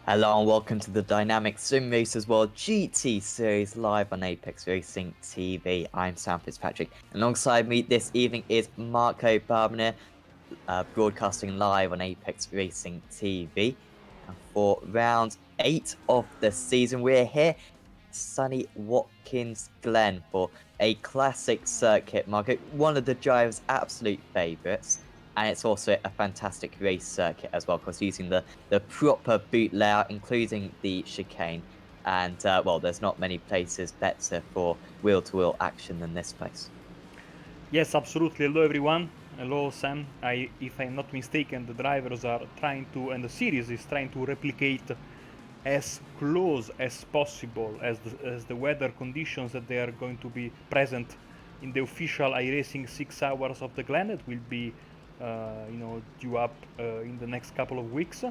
Hello and welcome to the DynamiXX Simracersworld GT Series live on Apex Racing TV. I'm Sam Fitzpatrick. Alongside me this evening is Marco Barboner, broadcasting live on Apex Racing TV. And for round 8 of the season, we're here sunny Watkins Glen for a classic circuit, Marco. One of the driver's absolute favourites. And it's also a fantastic race circuit as well, because using the proper boot layout, including the chicane. And, well, there's not many places better for wheel-to-wheel action than this place. Yes, absolutely. Hello, everyone. Hello, Sam. If I'm not mistaken, the drivers are trying to, and the series is trying to replicate as close as possible as the weather conditions that they are going to be present in the official iRacing 6 hours of the Glen. It will be, due up in the next couple of weeks.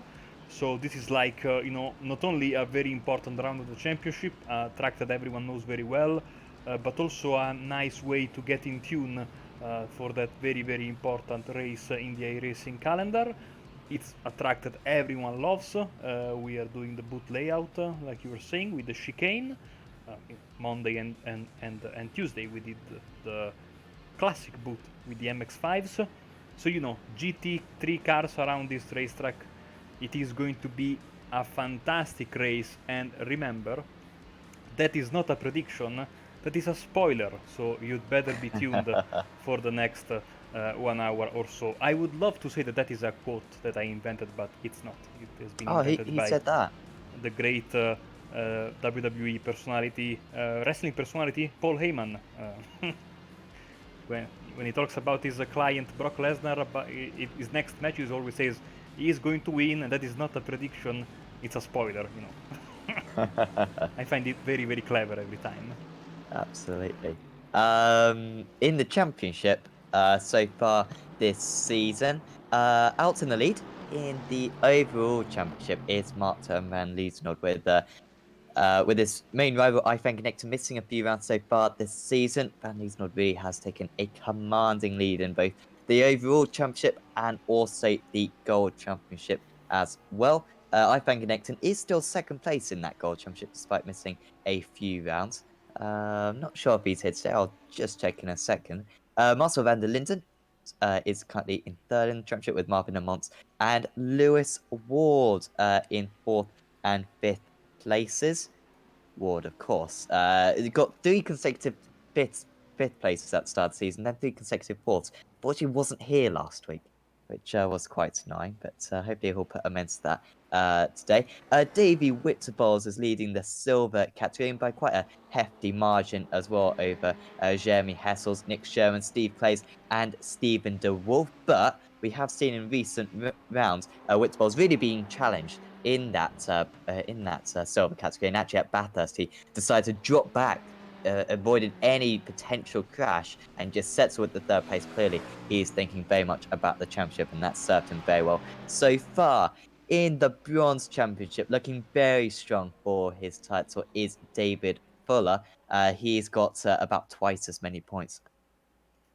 So this is like, not only a very important round of the championship, a track that everyone knows very well, but also a nice way to get in tune for that very, very important race in the iRacing calendar. It's a track that everyone loves. We are doing the boot layout, like you were saying, with the chicane. Monday and Tuesday we did the classic boot with the MX-5s. So, GT3 cars around this racetrack. It is going to be a fantastic race. And remember, that is not a prediction, that is a spoiler. So you'd better be tuned for the next 1 hour or so. I would love to say that that is a quote that I invented, but it's not. It has been Oh, invented he by said that. the great WWE personality, wrestling personality, Paul Heyman. When he talks about his client Brock Lesnar, his next match, he always says he is going to win, and that is not a prediction; it's a spoiler. I find it very, very clever every time. Absolutely. In the championship, so far this season, out in the lead in the overall championship is Marta van Liesenoord with his main rival, I think, Connector missing a few rounds so far this season. Van Liesenoord really has taken a commanding lead in both the overall championship and also the gold championship as well. I think Connector is still second place in that gold championship despite missing a few rounds. Not sure if he's here today. I'll just check in a second. Marcel van der Linden is currently in third in the championship with Marvin Amont and Lewis Ward in fourth and fifth places. Ward, of course. He got three consecutive fifth places at the start of the season, then three consecutive fourths. Fortunately, wasn't here last week, which was quite annoying, but hopefully he'll put amends to that today. Davey Witterballs is leading the silver category by quite a hefty margin as well over Jeremy Hessels, Nick Sherman, Steve Clays, and Stephen DeWolf. But we have seen in recent rounds Witterballs really being challenged in that silver category, and actually at Bathurst he decided to drop back, avoided any potential crash, and just sets with the third place. Clearly, he is thinking very much about the championship, and that served him very well so far. In the bronze championship, looking very strong for his title is David Fuller. He's got about twice as many points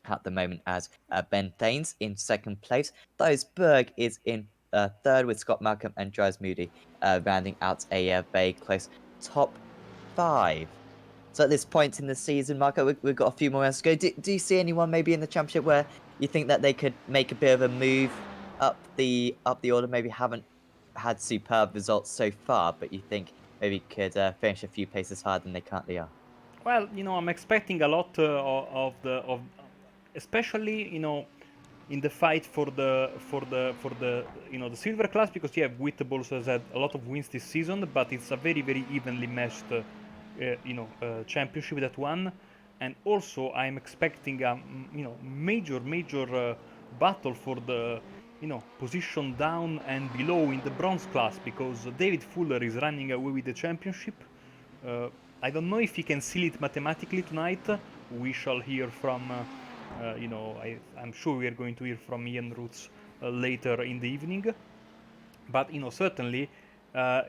at the moment as Ben Thanes in second place. Thijs Berg is in third with Scott Malcolm and Dries Moody rounding out a very close top 5. So at this point in the season, Marco, we've got a few more rounds to go. Do you see anyone maybe in the championship where you think that they could make a bit of a move up the order? Maybe haven't had superb results so far, but you think maybe could finish a few places higher than they currently are? Well, I'm expecting a lot of especially in the fight for the the silver class, because Whittables has had a lot of wins this season, but it's a very, very evenly matched championship that one. And also I'm expecting a major battle for the position down and below in the bronze class, because David Fuller is running away with the championship. uh, I don't know if he can seal it mathematically tonight. We shall hear from, I'm sure we are going to hear from Ian Roots later in the evening. But certainly,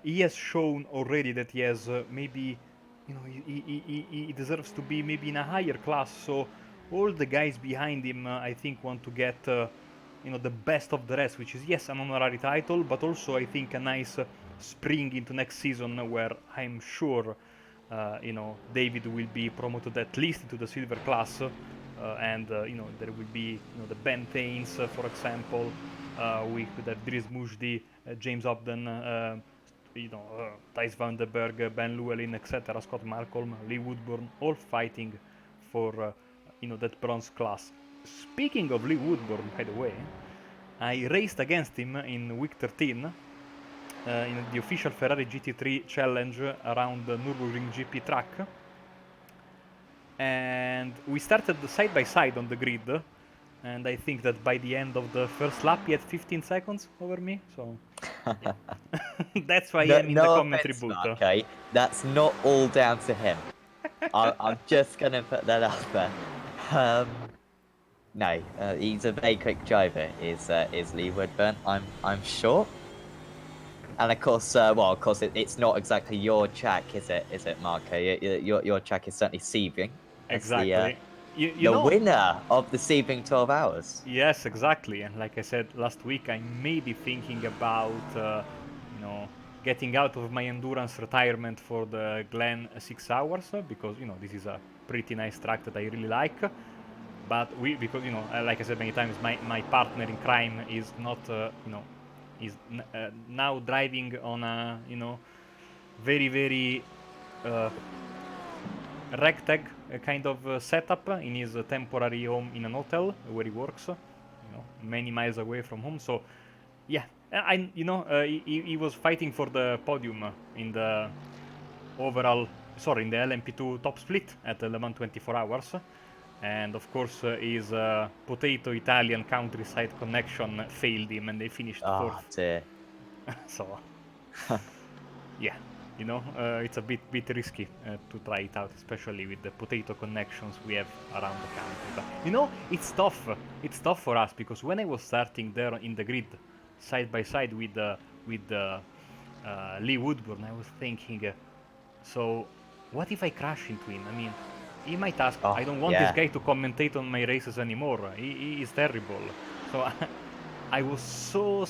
he has shown already that he has maybe, he deserves to be maybe in a higher class. So all the guys behind him, I think, want to get, the best of the rest, which is, yes, an honorary title, but also I think a nice spring into next season, where I'm sure David will be promoted at least into the silver class, and there will be the Ben Thanes, for example. We could have Dries Mujdi, James Ogden, Thijs van den Berg, Ben Llewellyn, etc., Scott Malcolm, Lee Woodburn, all fighting for that bronze class. Speaking of Lee Woodburn, by the way, I raced against him in week 13 in the official Ferrari GT3 challenge around the Nürburgring GP track, and we started side by side on the grid, and I think that by the end of the first lap he had 15 seconds over me, so yeah. That's why I'm in the commentary offense, booth. Mark, okay? That's not all down to him. I'm just gonna put that out there. No, he's a very quick driver. Is Lee Woodburn? I'm sure. And of course, it's not exactly your track, is it? Is it, Marco? Your track is certainly Sebring. That's Exactly. the winner of the Sebring 12 Hours. Yes, exactly. And like I said last week, I may be thinking about, getting out of my endurance retirement for the Glen 6 Hours because this is a pretty nice track that I really like. But because like I said many times, my partner in crime is not, now driving on a, very very uh, ragtag kind of setup in his temporary home in an hotel where he works, many miles away from home. So, yeah, he was fighting for the podium in the in the LMP2 top split at Le Mans 24 Hours. And of course, his potato Italian countryside connection failed him, and they finished Oh fourth. dear. So, yeah, it's a bit risky to try it out, especially with the potato connections we have around the country. But it's tough. It's tough for us because when I was starting there in the grid, side by side with Lee Woodburn, I was thinking, so what if I crash into him? I mean, he might ask, Oh, I don't want this guy to commentate on my races anymore. He is terrible. So I was so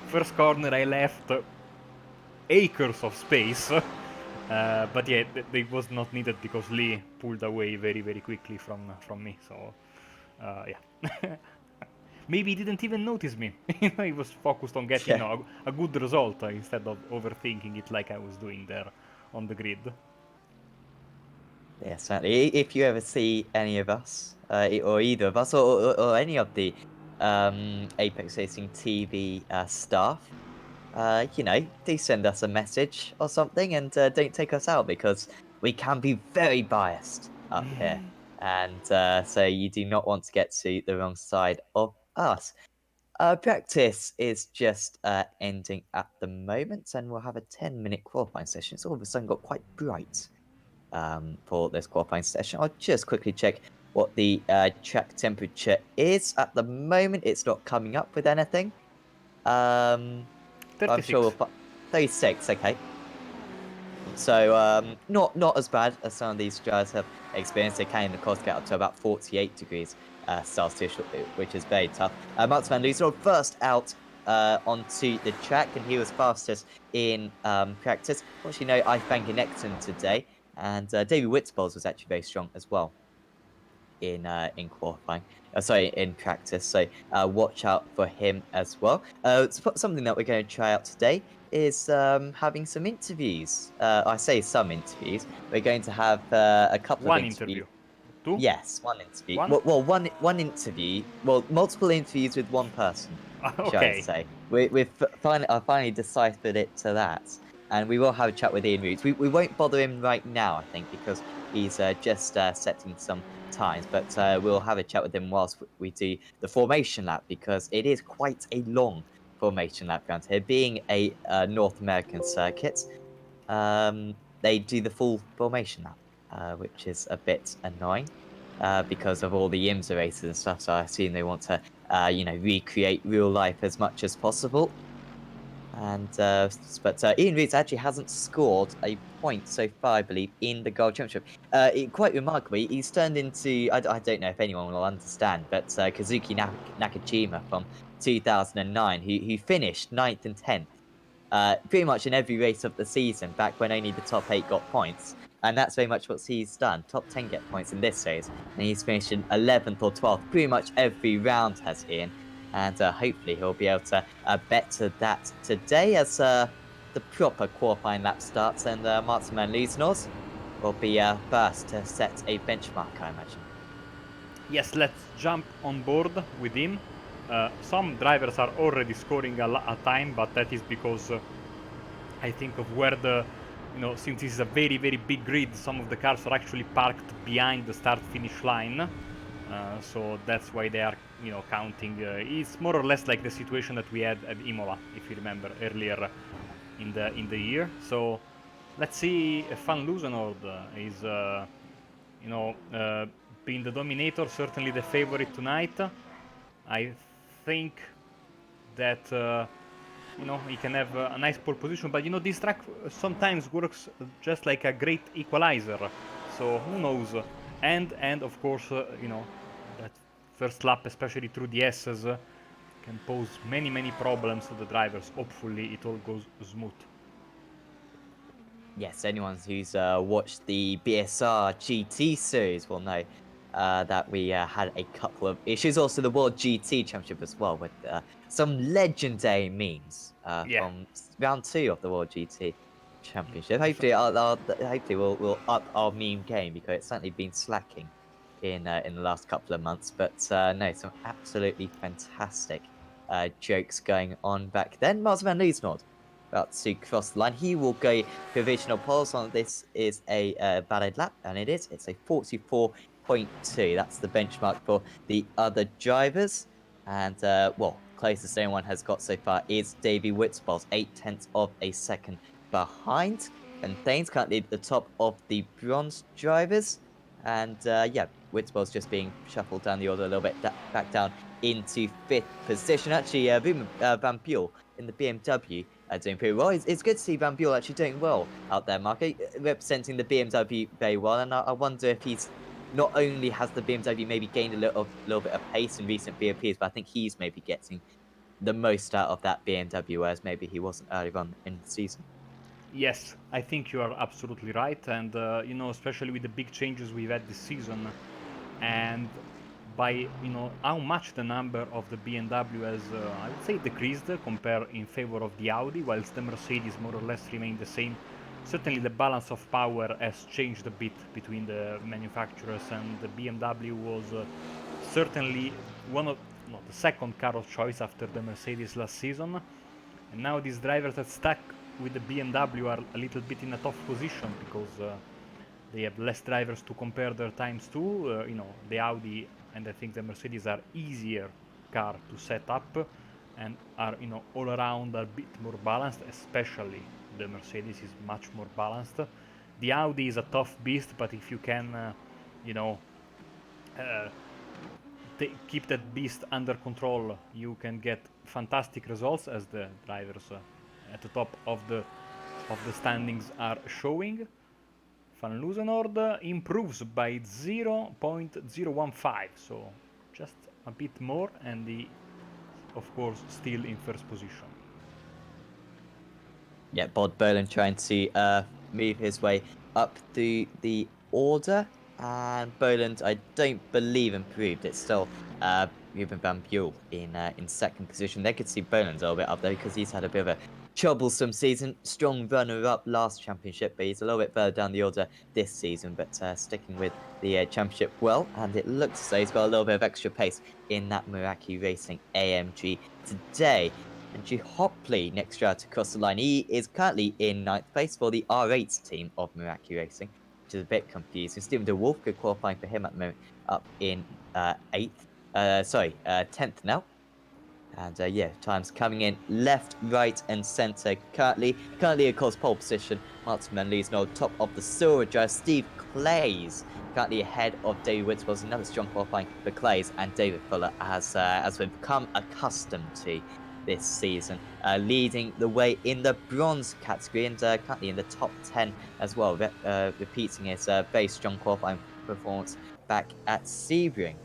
first corner I left acres of space. But yeah, it was not needed because Lee pulled away very, very quickly from me. So, yeah. Maybe he didn't even notice me. He was focused on getting a good result instead of overthinking it like I was doing there on the grid. Yeah, certainly. If you ever see any of us, or either of us, or any of the Apex Racing TV staff, do send us a message or something, and don't take us out because we can be very biased up here, and so you do not want to get to the wrong side of us. Practice is just ending at the moment, and we'll have a 10-minute qualifying session. It's all of a sudden got quite bright for this qualifying session. I'll just quickly check what the track temperature is. At the moment, it's not coming up with anything. I'm 36. sure we'll 36, okay. So not as bad as some of these guys have experienced. They can, of course, get up to about 48 degrees Celsius, which is very tough. Max van Liesel first out onto the track, and he was fastest in practice. Unfortunately, I thank Nexon today, and David Witzbold was actually very strong as well in qualifying. In practice. So watch out for him as well. Something that we're going to try out today is having some interviews. I say some interviews. We're going to have a couple of interviews. Two? Yes, one interview. One? Well, one interview. Well, multiple interviews with one person. Shall I say? I finally deciphered it to that, and we will have a chat with Ian Roots. We won't bother him right now, I think, because he's just setting some times. But we'll have a chat with him whilst we do the formation lap, because it is quite a long formation lap around here. Being a North American circuit, they do the full formation lap, which is a bit annoying. Because of all the IMSA races and stuff, so I assume they want to, recreate real life as much as possible. And but Ian Reeds actually hasn't scored a point so far, I believe, in the Gold Championship. Quite remarkably, he's turned into, I don't know if anyone will understand, but Kazuki Nakajima from 2009, who finished 9th and 10th pretty much in every race of the season, back when only the top 8 got points. And that's very much what he's done. Top 10 get points in this race, and he's finished in 11th or 12th pretty much every round, has Ian. And hopefully he'll be able to better that today as the proper qualifying lap starts, and Martin van Loosenhorst will be first to set a benchmark, I imagine. Yes, let's jump on board with him. Some drivers are already scoring a time, but that is because I think of where since this is a very, very big grid, some of the cars are actually parked behind the start-finish line. So that's why they are, counting. It's more or less like the situation that we had at Imola, if you remember, earlier in the year. So let's see if Van Loosenhord is, being the dominator, certainly the favorite tonight. I think that he can have a nice pole position, but this track sometimes works just like a great equalizer. So who knows? And of course, that first lap, especially through the S's, can pose many problems to the drivers. Hopefully, it all goes smooth. Yes, anyone who's watched the BSR GT series will know that we had a couple of issues. Also, the World GT Championship as well, with some legendary memes Yeah. from round 2 of the World GT Championship. Hopefully, hopefully we'll up our meme game, because it's certainly been slacking in the last couple of months. But no, some absolutely fantastic jokes going on back then. Martin van Loosenhord about to cross the line. He will go provisional polls on this is a valid lap, and it is. It's a 44.2. That's the benchmark for the other drivers. And, well, closest anyone has got so far is Davey Witzbold, 8/10 of a second behind. And Thane's currently at the top of the bronze drivers. And, yeah, Witzbold's just being shuffled down the order a little bit, back down into 5th position. Actually, Ruben Van Buell in the BMW doing pretty well. It's good to see Van Buell actually doing well out there, Mark, representing the BMW very well. And I wonder if he's not only has the BMW maybe gained a little bit of pace in recent VOPs, but I think he's maybe getting the most out of that BMW, whereas maybe he wasn't earlier on in the season. Yes, I think you are absolutely right, and especially with the big changes we've had this season, and by how much the number of the BMW has, I would say, decreased compared in favor of the Audi, whilst the Mercedes more or less remained the same. Certainly, the balance of power has changed a bit between the manufacturers, and the BMW was certainly the second car of choice after the Mercedes last season. And now these drivers that stuck with the BMW are a little bit in a tough position, because they have less drivers to compare their times to. The Audi and I think the Mercedes are easier car to set up, and are all around a bit more balanced. Especially the Mercedes is much more balanced. The Audi is a tough beast, but if you can, uh, keep that beast under control, you can get fantastic results, as the drivers at the top of the standings are showing. Van Loosenhord improves by 0.015, so just a bit more, and he, of course, still in first position. Yeah, Bod Berlin trying to move his way up through the order, and Boland, I don't believe, improved. It's still Ruben Van Buell in second position. They could see Boland a little bit up there, because he's had a bit of a troublesome season. Strong runner-up last championship, but he's a little bit further down the order this season. But sticking with the championship well, and it looks as though he's got a little bit of extra pace in that Meraki Racing AMG today. And G Hopley next drive to cross the line. He is currently in 9th place for the R8 team of Meraki Racing, which is a bit confusing. Stephen De Wolf, good qualifying for him at the moment, up in 10th now. And yeah, times coming in left, right, and centre. Currently, of course, pole position. Martin van Loosenhord, top of the silver drive. Steve Clays currently ahead of David Witzbold. Another strong qualifying for Clays, and David Fuller, as we've become accustomed to this season, leading the way in the bronze category, and currently in the top 10 as well, repeating his very strong qualifying performance back at Sebring.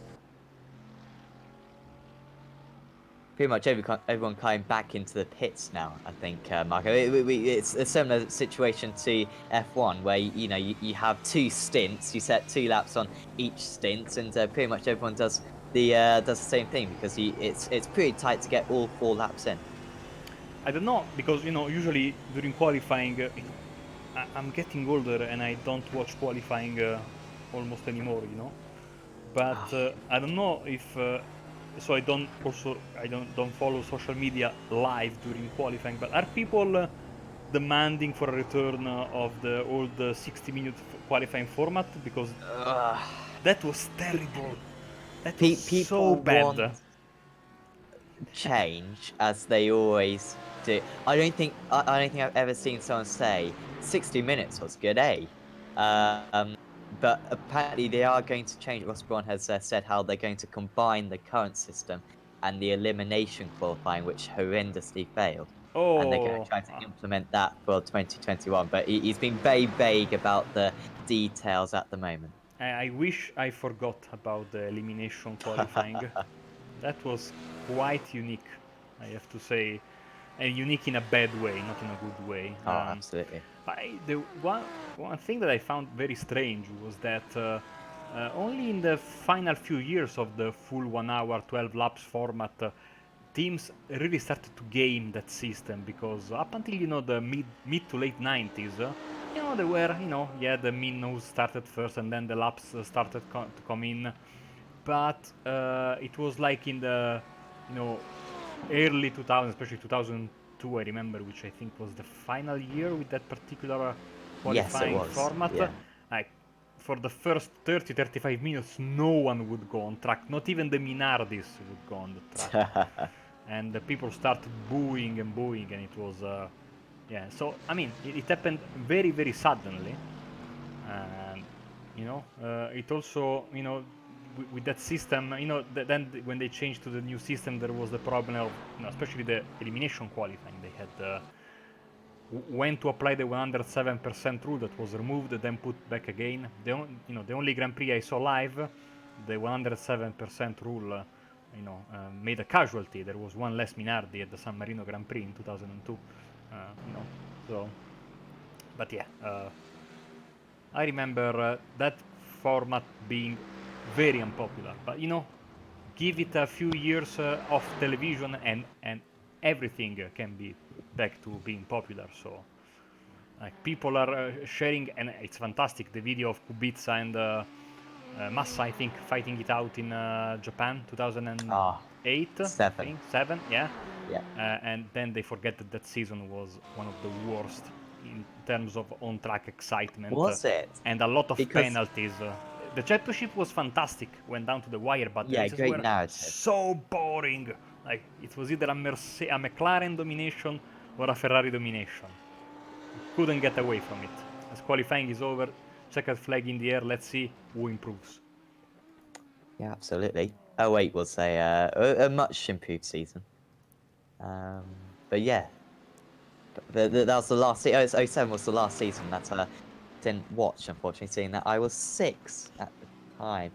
pretty much everyone coming back into the pits now. I think, Marco. It's a similar situation to F1, where you have 2 stints. You set 2 laps on each stint, and pretty much everyone does the same thing because it's pretty tight to get all 4 laps in. I don't know because usually during qualifying, I'm getting older and I don't watch qualifying almost anymore. But Oh, I don't know if so. I don't follow social media live during qualifying. But are people demanding for a return of the old 60-minute qualifying format because ugh. that was terrible. That was so People want bad. change as they always do. I don't think I've ever seen someone say 60 minutes was good, eh? But apparently they are going to change. Ross Brawn has said how they're going to combine the current system and the elimination qualifying, which horrendously failed. And they're going to Oh, try to implement that for 2021. But he's been very vague about the details at the moment. I wish I forgot about the elimination qualifying. That was quite unique, I have to say, and unique in a bad way, not in a good way. Oh, absolutely. The one thing that I found very strange was that only in the final few years of the full 1 hour, 12 laps format, teams really started to game that system because up until the mid to late 90s, they were the minnows started first and then the laps started to come in, but it was like in the you know early 2000s, especially 2002, I remember, which I think was the final year with that particular Yes, it qualifying was. format. Yeah. Like for the first 30-35 minutes, no one would go on track. Not even the Minardis would go on the track, and the people started booing and booing, and it was yeah. So I mean, it happened very very suddenly, and it also with that system, then when they changed to the new system, there was the problem of especially the elimination qualifying. They had when to apply the 107% rule that was removed and then put back again. The only Grand Prix I saw live, the 107% rule, made a casualty. There was one less Minardi at the San Marino Grand Prix in 2002. So, but yeah. I remember that format being very unpopular, but give it a few years of television and everything can be back to being popular. So, like people are sharing, and it's fantastic. The video of Kubica and Massa, I think, fighting it out in Japan, 2008, I 7. think, 7, yeah. Yeah. And then they forget that that season was one of the worst in terms of on-track excitement Was it? and a lot of Because, penalties. The championship was fantastic, went down to the wire, but the yeah, races great were narrative. so boring. Like it was either a McLaren domination or a Ferrari domination. Couldn't get away from it. As qualifying is over, checkered flag in the air. Let's see who improves. Yeah, absolutely. Oh, 08 was a much improved season. But yeah, that was the last. 07 was the last season that I didn't watch, unfortunately, seeing that I was 6 at the time.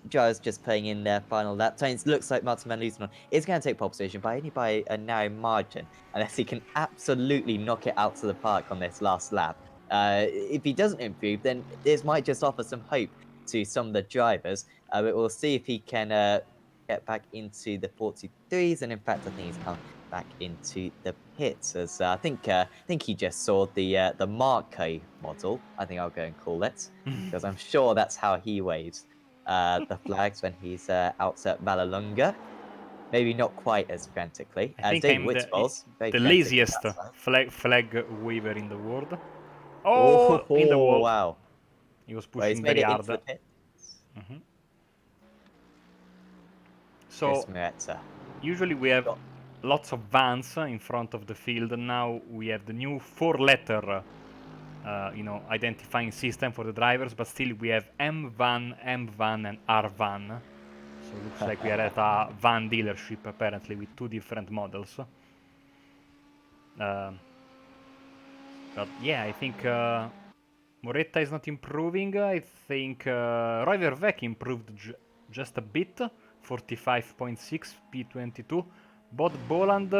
Joe's just playing in their final lap. It looks like Martin Van Luzenhorn is going to take pole position, but only by a narrow margin, unless he can absolutely knock it out to the park on this last lap. If he doesn't improve, then this might just offer some hope to some of the drivers. But we'll see if he can get back into the 43s, and in fact, I think he's come back into the pits as I think he just saw the Marco model. I think I'll go and call it because I'm sure that's how he waves the flags when he's out at Vallelunga. Maybe not quite as frantically I as think David I'm Whitspell's. Very the frantic on laziest that side. flag waver in the world. Oh, Oh, in the wall. wow! He was Well, he's pushing made very it hard. into the pits. So Chris Miretza. usually we have lots of vans in front of the field, and now we have the new four-letter, identifying system for the drivers. But still, we have M van, M van, and R van. So it looks like we are at a van dealership apparently with two different models. Uh, but yeah, I think Moretta is not improving. I think Roy Verbeek improved just a bit. 45.6 P22. But Boland,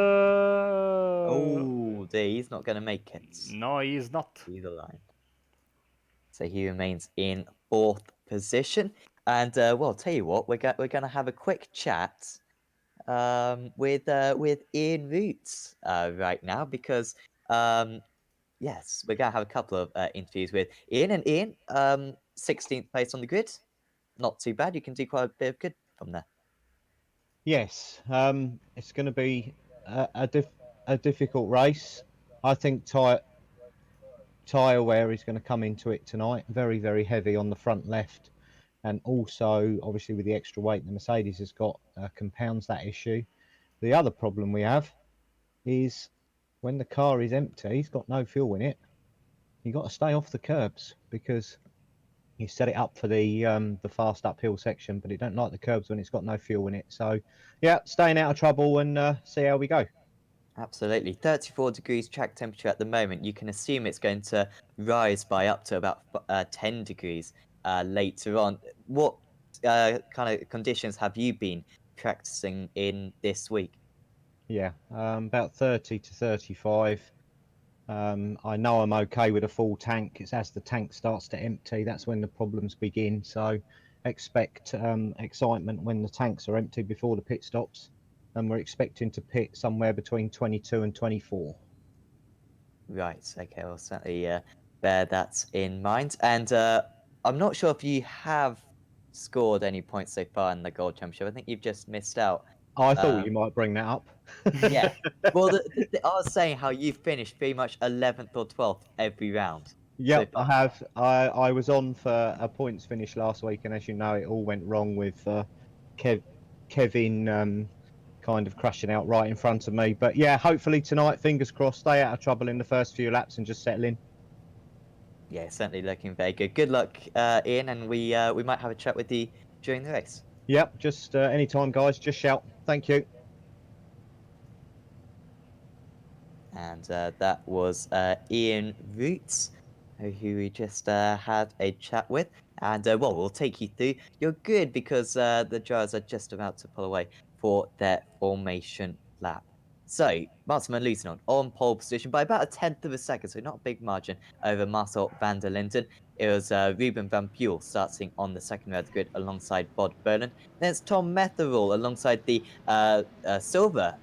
Oh, he's not going to make it. no, he is not. Either line. So he remains in 4th position. And well, tell you what, we're going to have a quick chat with Ian Roots right now because yes, we're going to have a couple of interviews with Ian. And Ian, 16th place on the grid. Not too bad. You can do quite a bit of good from there. Yes, it's going to be a difficult race. I think tyre wear is going to come into it tonight. Very, very heavy on the front left. And also, obviously, with the extra weight the Mercedes has got, compounds that issue. The other problem we have is when the car is empty, it's got no fuel in it. You got to stay off the curbs because you set it up for the fast uphill section, but it don't like the curbs when it's got no fuel in it. So, yeah, staying out of trouble and see how we go. Absolutely. 34 degrees track temperature at the moment. You can assume it's going to rise by up to about 10 degrees later on. What kind of conditions have you been practicing in this week? Yeah, about 30 to 35. I know I'm okay with a full tank. It's as the tank starts to empty, that's when the problems begin. So expect excitement when the tanks are empty before the pit stops. And we're expecting to pit somewhere between 22 and 24. Right. Okay. Well, certainly bear that in mind. And I'm not sure if you have scored any points so far in the Gold Championship. I think you've just missed out. I thought you Um, might bring that up. yeah. Well, I was saying how you finished pretty much 11th or 12th every round so Yep, I far. have. I was on for a points finish last week, and as you know, it all went wrong with Kevin kind of crashing out right in front of me. But yeah, hopefully tonight, fingers crossed, stay out of trouble in the first few laps and just settle in. Yeah, certainly looking very good. Good luck, Ian, and we might have a chat with you during the race. Yep, just anytime, guys, just shout. Thank you. And that was Ian Roots, who we just had a chat with. And well, we'll take you through. You're good because the drivers are just about to pull away for their formation lap. So, Martin van Luitenhoorn on pole position by about a tenth of a second, so not a big margin over Marcel van der Linden. It was Ruben van Buel starting on the second row of the grid alongside Bod Berlin. Then it's Tom Metherall alongside the silver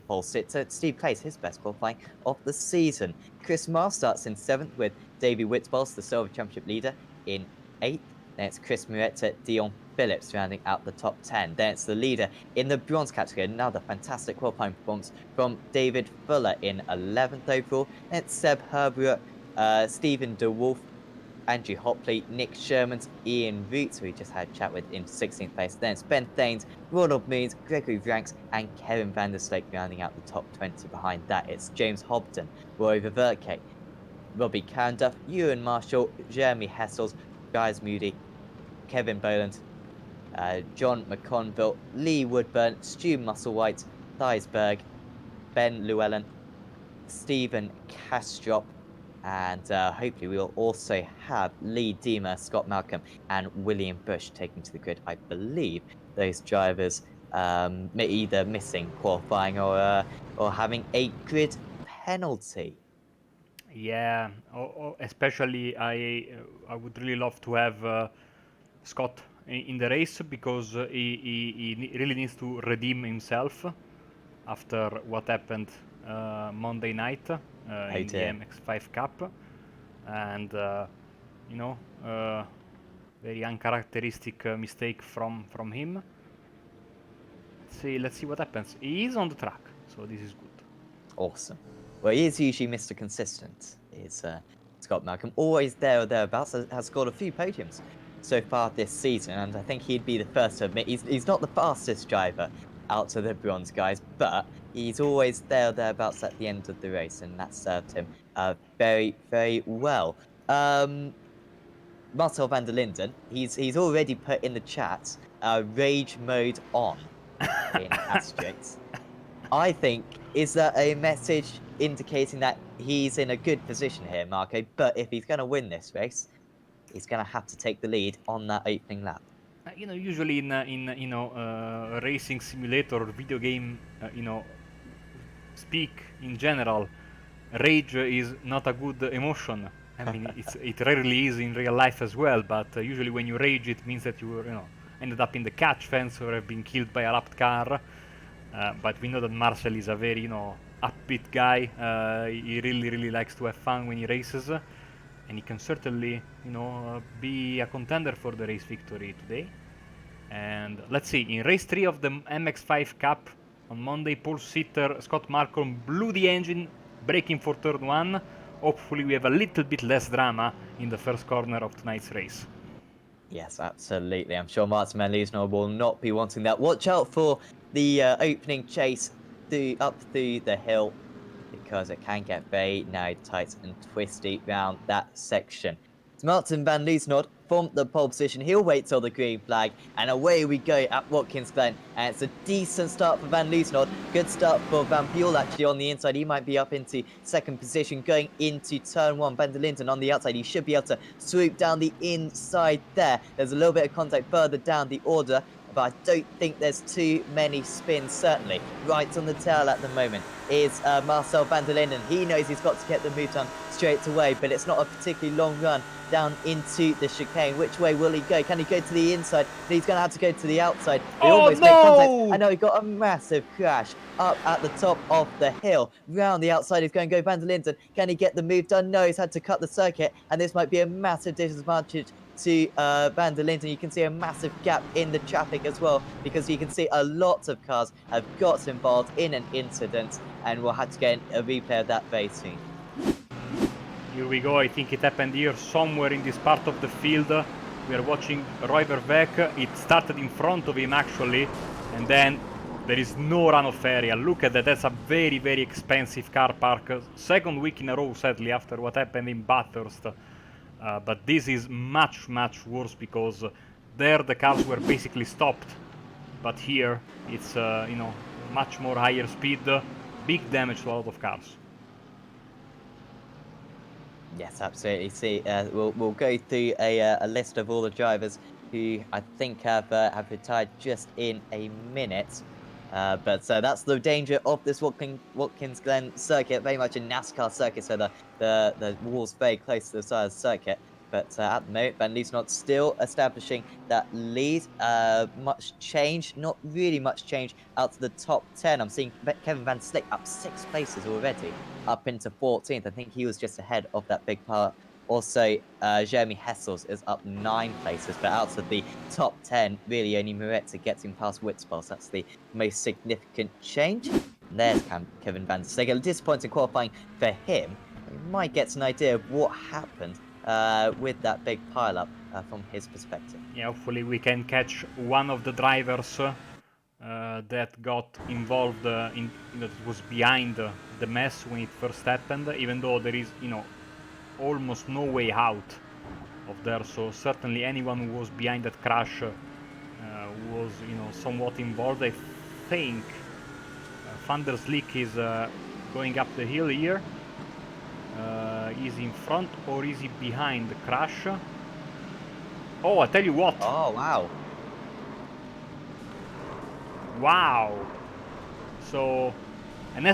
pole sitter. Steve Clays, his best qualifying of the season. Chris Marr starts in 7th with Davey Whitbols, the silver championship leader, in 8th. Then it's Chris Muretta, Dion Phillips rounding out the top 10. Then it's the leader in the bronze category. Another fantastic qualifying performance from David Fuller in 11th overall. Then it's Seb Herbert, Stephen DeWolf, Andrew Hopley, Nick Shermans, Ian Roots, who we just had a chat with in 16th place. Then it's Ben Thanes, Ronald Moons, Gregory Ranks, and Kevin van der Sleek rounding out the top 20. Behind that, it's James Hobden, Roy Verke, Robbie Canduff, Ewan Marshall, Jeremy Hessels, Guys Moody, Kevin Boland, John McConville, Lee Woodburn, Stu Musselwhite, Theisberg, Ben Llewellyn, Stephen Castrop, and hopefully we'll also have Lee Deemer, Scott Malcolm, and William Bush taking to the grid. I believe those drivers may either missing qualifying or having a grid penalty. Yeah, especially I would really love to have Scott in the race because he really needs to redeem himself after what happened Monday night Oh in the dear. MX5 Cup, and you know, very uncharacteristic mistake from him. Let's see what happens. He is on the track, so this is good. Awesome. Well, he is usually Mr. Consistent, is Scott Malcolm. Always there or thereabouts, has scored a few podiums so far this season, and I think he'd be the first to admit he's not the fastest driver out to the bronze guys, but he's always there or thereabouts at the end of the race, and that served him very, very well. Marcel van der Linden, he's already put in the chat rage mode on in asterisks. I think, is that a message indicating that he's in a good position here, Marco? But if he's going to win this race, he's going to have to take the lead on that opening lap. You know, usually in racing simulator or video game, speak in general, rage is not a good emotion. I mean, it rarely is in real life as well. But usually, when you rage, it means that you ended up in the catch fence or have been killed by a wrapped car. But we know that Marcel is a very upbeat guy. He really likes to have fun when he races, and he can certainly be a contender for the race victory today. And let's see, in race 3 of the MX5 Cup on Monday, pole sitter Scott Malcolm blew the engine, braking for turn 1. Hopefully we have a little bit less drama in the first corner of tonight's race. Yes, absolutely. I'm sure Martin Van Liesnoord will not be wanting that. Watch out for the opening chase up through the hill, because it can get very narrow, tight, and twisty round that section. It's Martin Van Liesnoord from the pole position. He'll wait till the green flag, and away we go at Watkins Glen. And it's a decent start for Van Liesnoord. Good start for Van Buel actually on the inside. He might be up into second position going into turn 1. Van der Linden on the outside. He should be able to swoop down the inside there. There's a little bit of contact further down the order, but I don't think there's too many spins, certainly. Right on the tail at the moment is Marcel van der Linden. He knows he's got to get the move done straight away, but it's not a particularly long run down into the chicane. Which way will he go? Can he go to the inside? He's going to have to go to the outside. They almost make contact. I know he got a massive crash up at the top of the hill. Round the outside is going to go Van der Linden. Can he get the move done? No, he's had to cut the circuit, and this might be a massive disadvantage to Van der Linden. You can see a massive gap in the traffic as well, because you can see a lot of cars have got involved in an incident, and we'll have to get a replay of that very soon. Here we go. I think it happened here somewhere in this part of the field. We are watching Roy Verbeek. It started in front of him actually, and then there is no runoff area. Look at that. That's a very expensive car park. Second week in a row, sadly, after what happened in Bathurst. But this is much worse, because there the cars were basically stopped. But here it's much more higher speed, big damage to a lot of cars. Yes, absolutely. See, we'll go through a list of all the drivers who I think have retired just in a minute. But that's the danger of this Watkins Glen circuit, very much a NASCAR circuit, so the wall's very close to the side of the circuit. But at the moment, Van Liesnoord still establishing that lead. Much change, not really much change out to the top 10. I'm seeing Kevin Van Slick up 6 places already, up into 14th. I think he was just ahead of that big part. Also, Jeremy Hessels is up 9 places, but out of the top 10, really only Moretti getting past Witzboss. That's the most significant change. And there's Kevin Van Slick. A disappointing qualifying for him. We might get an idea of what happened with that big pileup from his perspective. Yeah, hopefully we can catch one of the drivers that got involved that was behind the mess when it first happened, even though there is almost no way out of there. So certainly anyone who was behind that crash was somewhat involved. I think Van der Slick is going up the hill here. Is he in front or is he behind the crash? Oh, I tell you what. Oh, wow. Wow. So, and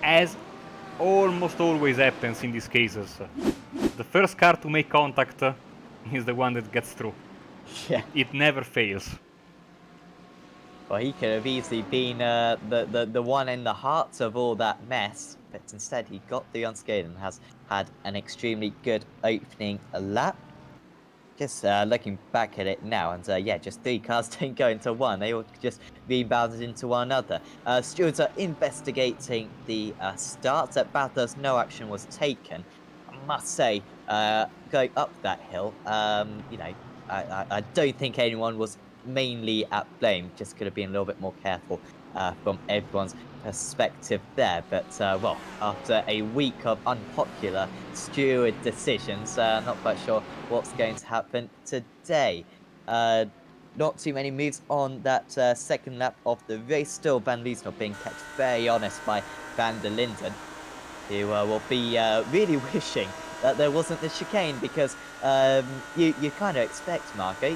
as almost always happens in these cases, the first car to make contact is the one that gets through. Yeah. It never fails. Well, he could have easily been the one in the heart of all that mess, but instead he got the unscathed and has had an extremely good opening lap. Just looking back at it now, and yeah, just 3 cars didn't go into one. They all just rebounded into one another. Stewards are investigating the start. At Bathurst, no action was taken. I must say, going up that hill, I don't think anyone was mainly at blame. Just could have been a little bit more careful from everyone's perspective there. But well, after a week of unpopular steward decisions, not quite sure what's going to happen today. Not too many moves on that second lap of the race. Still, Van Liesnoord being kept very honest by Van der Linden, who will be really wishing that there wasn't the chicane, because you kind of expect, Marco,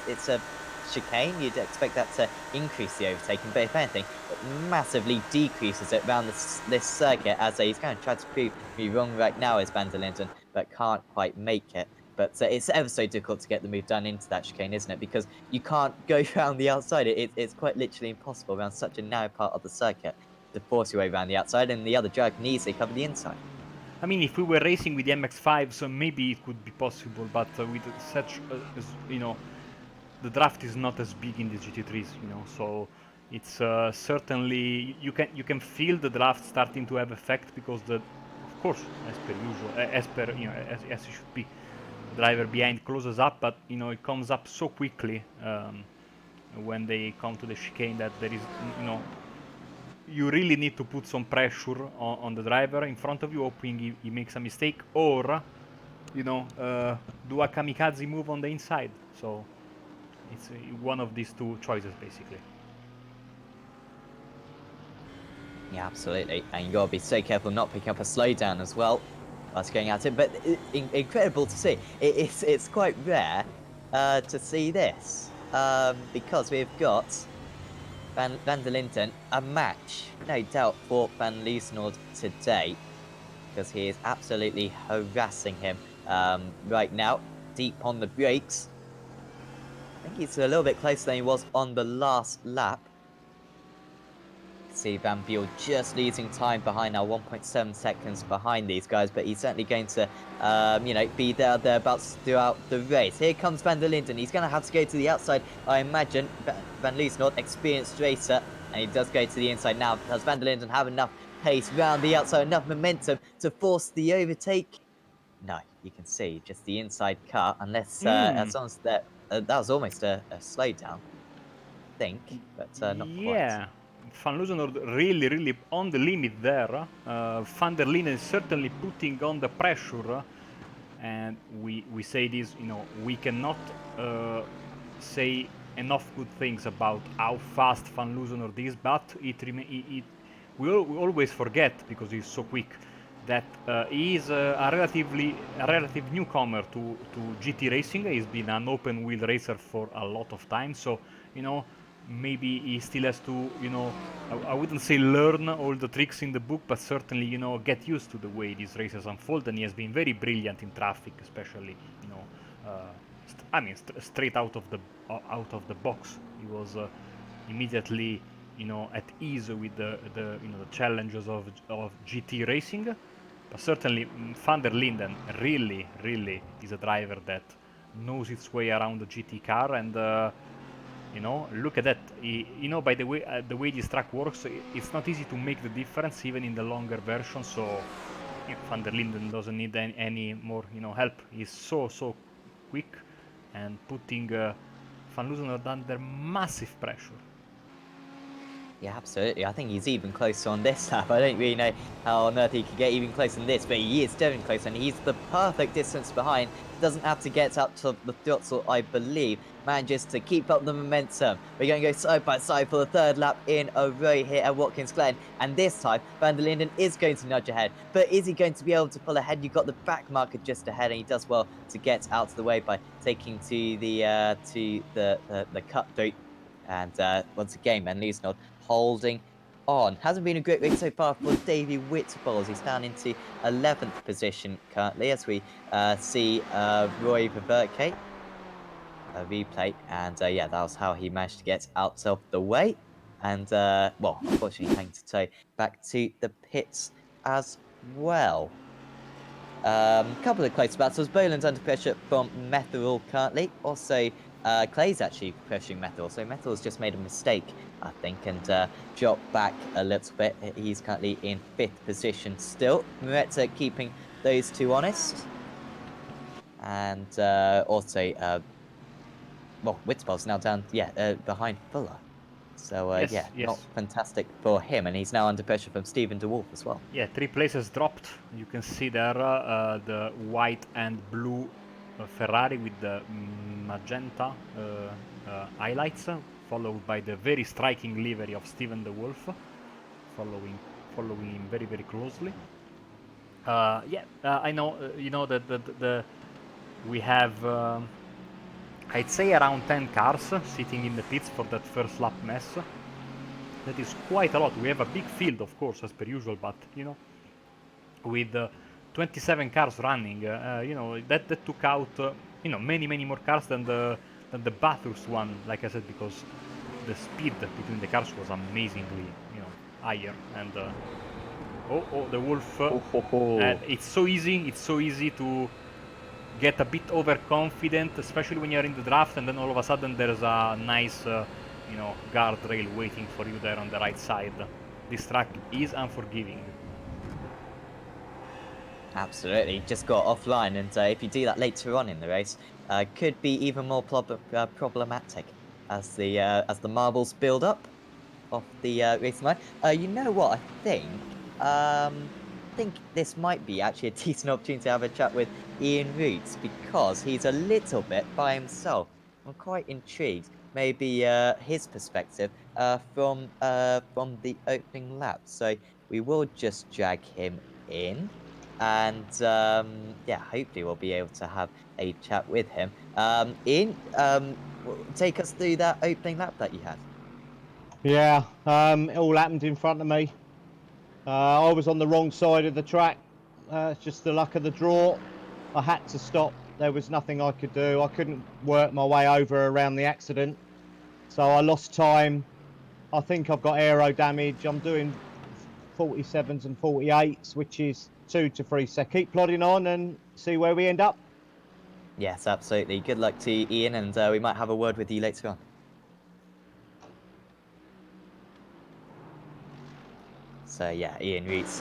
it's a chicane, you'd expect that to increase the overtaking, but if anything, it massively decreases it around this circuit, as he's going to try to prove me wrong right now as Van der Linden, but can't quite make it. But it's ever so difficult to get the move done into that chicane, isn't it? Because you can't go around the outside. It's quite literally impossible around such a narrow part of the circuit to force your way around the outside, and the other driver can easily cover the inside. I mean, if we were racing with the MX-5, so maybe it could be possible, but with such, the draft is not as big in the GT3s, so it's certainly you can feel the draft starting to have effect because of course, as per usual, as per as it should be, the driver behind closes up, but it comes up so quickly when they come to the chicane that there is you really need to put some pressure on the driver in front of you, hoping he makes a mistake, or do a kamikaze move on the inside. So it's one of these two choices, basically. Yeah, absolutely. And you gotta be so careful not picking up a slowdown as well whilst going at it. But incredible to see. It's quite rare to see this because we've got Van der Linden, a match, no doubt, for Van Liesnoord today, because he is absolutely harassing him right now, deep on the brakes. I think he's a little bit closer than he was on the last lap. See Van Buel just losing time behind now, 1.7 seconds behind these guys, but he's certainly going to, be thereabouts throughout the race. Here comes Van der Linden. He's going to have to go to the outside, I imagine. Van Liesnoord, experienced racer, and he does go to the inside now. Does Van der Linden have enough pace round the outside, enough momentum to force the overtake? No, you can see just the inside cut, unless, as long as that was almost a slowdown, I think, but not quite. Yeah, Van Loosenhoord really, really on the limit there. Van der Linden is certainly putting on the pressure, and we say this, we cannot say enough good things about how fast Van Loosenhoord is, but we always forget, because he's so quick, that he is a relative newcomer to GT racing. He's been an open wheel racer for a lot of time, so maybe he still has to, I wouldn't say learn all the tricks in the book, but certainly, get used to the way these races unfold. And he has been very brilliant in traffic, especially, straight out of the box. He was immediately, at ease with the challenges of GT racing. But certainly, Van der Linden really, really is a driver that knows its way around the GT car, and look at that. By the way this track works, it's not easy to make the difference even in the longer version. So Van der Linden doesn't need any more help. He's so quick and putting Van Loosenhoord under massive pressure. Yeah, absolutely. I think he's even closer on this lap. I don't really know how on earth he could get even closer than this, but he is definitely close, and he's the perfect distance behind. Doesn't have to get up to the throttle, I believe. Manages to keep up the momentum. We're going to go side by side for the third lap in a row here at Watkins Glen, and this time Van der Linden is going to nudge ahead. But is he going to be able to pull ahead? You've got the back marker just ahead, and he does well to get out of the way by taking to the cut through. And once again, Van Liesnoord holding on. Hasn't been a great race so far for Davy Whitballs. He's down into 11th position currently, as we see Roy Ververke replay. And yeah, that was how he managed to get out of the way. And well, unfortunately, having to tow back to the pits as well. Couple of close battles. Boland's under pressure from Metherall currently. Also, Clay's actually pressuring Metherall. So Metherall's just made a mistake, I think, and dropped back a little bit. He's currently in 5th position still. Moretta keeping those two honest. And also, well, Witzball's now down, behind Fuller. So, Yes. not fantastic for him. And he's now under pressure from Stephen DeWolf as well. Yeah, 3 places dropped. You can see there the white and blue Ferrari with the magenta highlights, followed by the very striking livery of Stephen DeWolf, following him very, very closely. I know, that we have I'd say around 10 cars sitting in the pits for that first lap mess. That is quite a lot. We have a big field, of course, as per usual, but you know, with 27 cars running, you know, that took out you know, many more cars than the Bathurst one. Like I said, because the speed between the cars was amazingly, you know, higher. And oh, the Wolf! It's so easy. It's so easy to get a bit overconfident, especially when you're in the draft, and then all of a sudden there's a nice, you know, guardrail waiting for you there on the right side. This track is unforgiving. Absolutely, just got offline, and if you do that later on in the race, could be even more problematic as the marbles build up off the racing line. You know what? I think this might be actually a decent opportunity to have a chat with Ian Roots because he's a little bit by himself. I'm quite intrigued. Maybe his perspective from the opening lap. So we will just drag him in. And yeah, hopefully we'll be able to have a chat with him. Ian, take us through that opening lap that you had. Yeah, it all happened in front of me. I was on the wrong side of the track. It's just the luck of the draw. I had to stop. There was nothing I could do. I couldn't work my way over around the accident. So I lost time. I think I've got aero damage. I'm doing 47s and 48s, which is 2 to 3 seconds. Keep plodding on and see where we end up. Yes, absolutely. Good luck to you, Ian, and we might have a word with you later on. So yeah, Ian Reitz,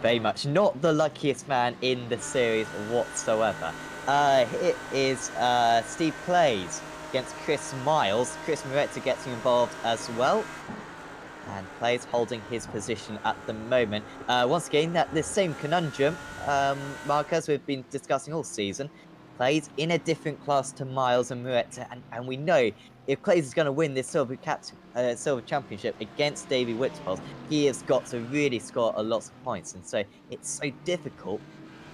very much not the luckiest man in the series whatsoever. It is Steve Plays against Chris Miles. Chris Moretta getting involved as well. And Plays holding his position at the moment. Once again, the same conundrum, Mark, as we've been discussing all season. Plays in a different class to Miles and Moretta, and we know if Clays is going to win this silver championship against Davey Whitpulse, he has got to really score a lot of points, and so it's so difficult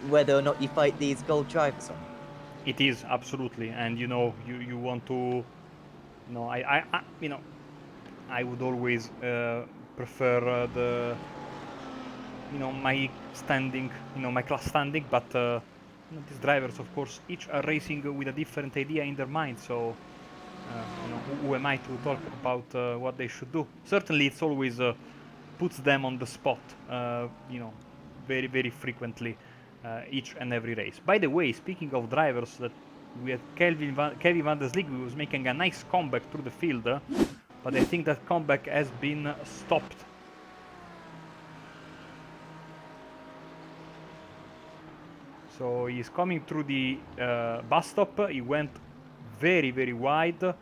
whether or not you fight these gold drivers or not. It is absolutely, and you know, you want to, you know, I you know, I would always prefer you know, my standing, you know, my class standing, but you know, these drivers, of course, each are racing with a different idea in their mind. So, you know, who am I to talk about what they should do? Certainly, it's always puts them on the spot, you know, very frequently, each and every race. By the way, speaking of drivers, that we had Kevin van der Slieg, who was making a nice comeback through the field, but I think that comeback has been stopped. So he's coming through the bus stop. He went very wide.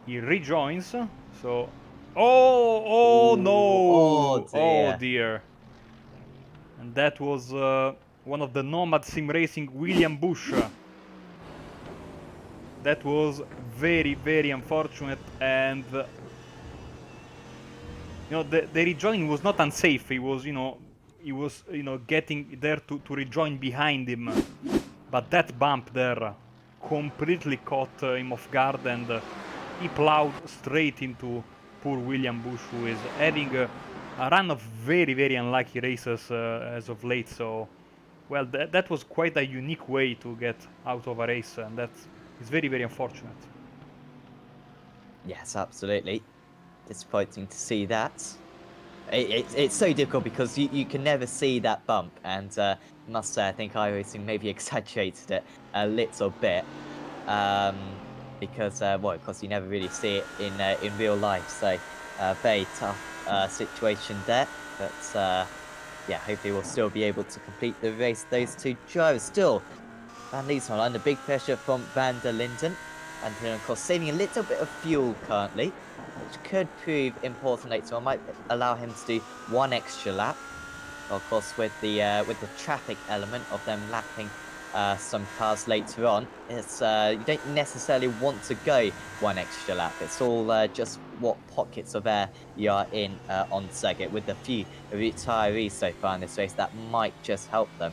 He rejoins. So, oh no! Oh dear! And that was one of the Nomad Sim Racing, William Bush. That was very unfortunate, and you know, the rejoining was not unsafe. He was, you know, getting there to rejoin behind him, but that bump there completely caught him off guard, and he plowed straight into poor William Bush, who is having a run of very unlucky races as of late. So, well, that was quite a unique way to get out of a race, and that is very unfortunate. Yes, absolutely. Disappointing to see that. It's so difficult because you can never see that bump, and I must say I think iRacing maybe exaggerated it a little bit, because well, of course you never really see it in real life. So very tough situation there, but yeah, hopefully we'll still be able to complete the race. Those two drivers still, Van Liesman under big pressure from Van der Linden, and then of course saving a little bit of fuel currently, which could prove important later on. Might allow him to do one extra lap. Of course, with the traffic element of them lapping some cars later on, it's you don't necessarily want to go one extra lap. It's all just what pockets of air you are in on circuit. With a few retirees so far in this race, that might just help them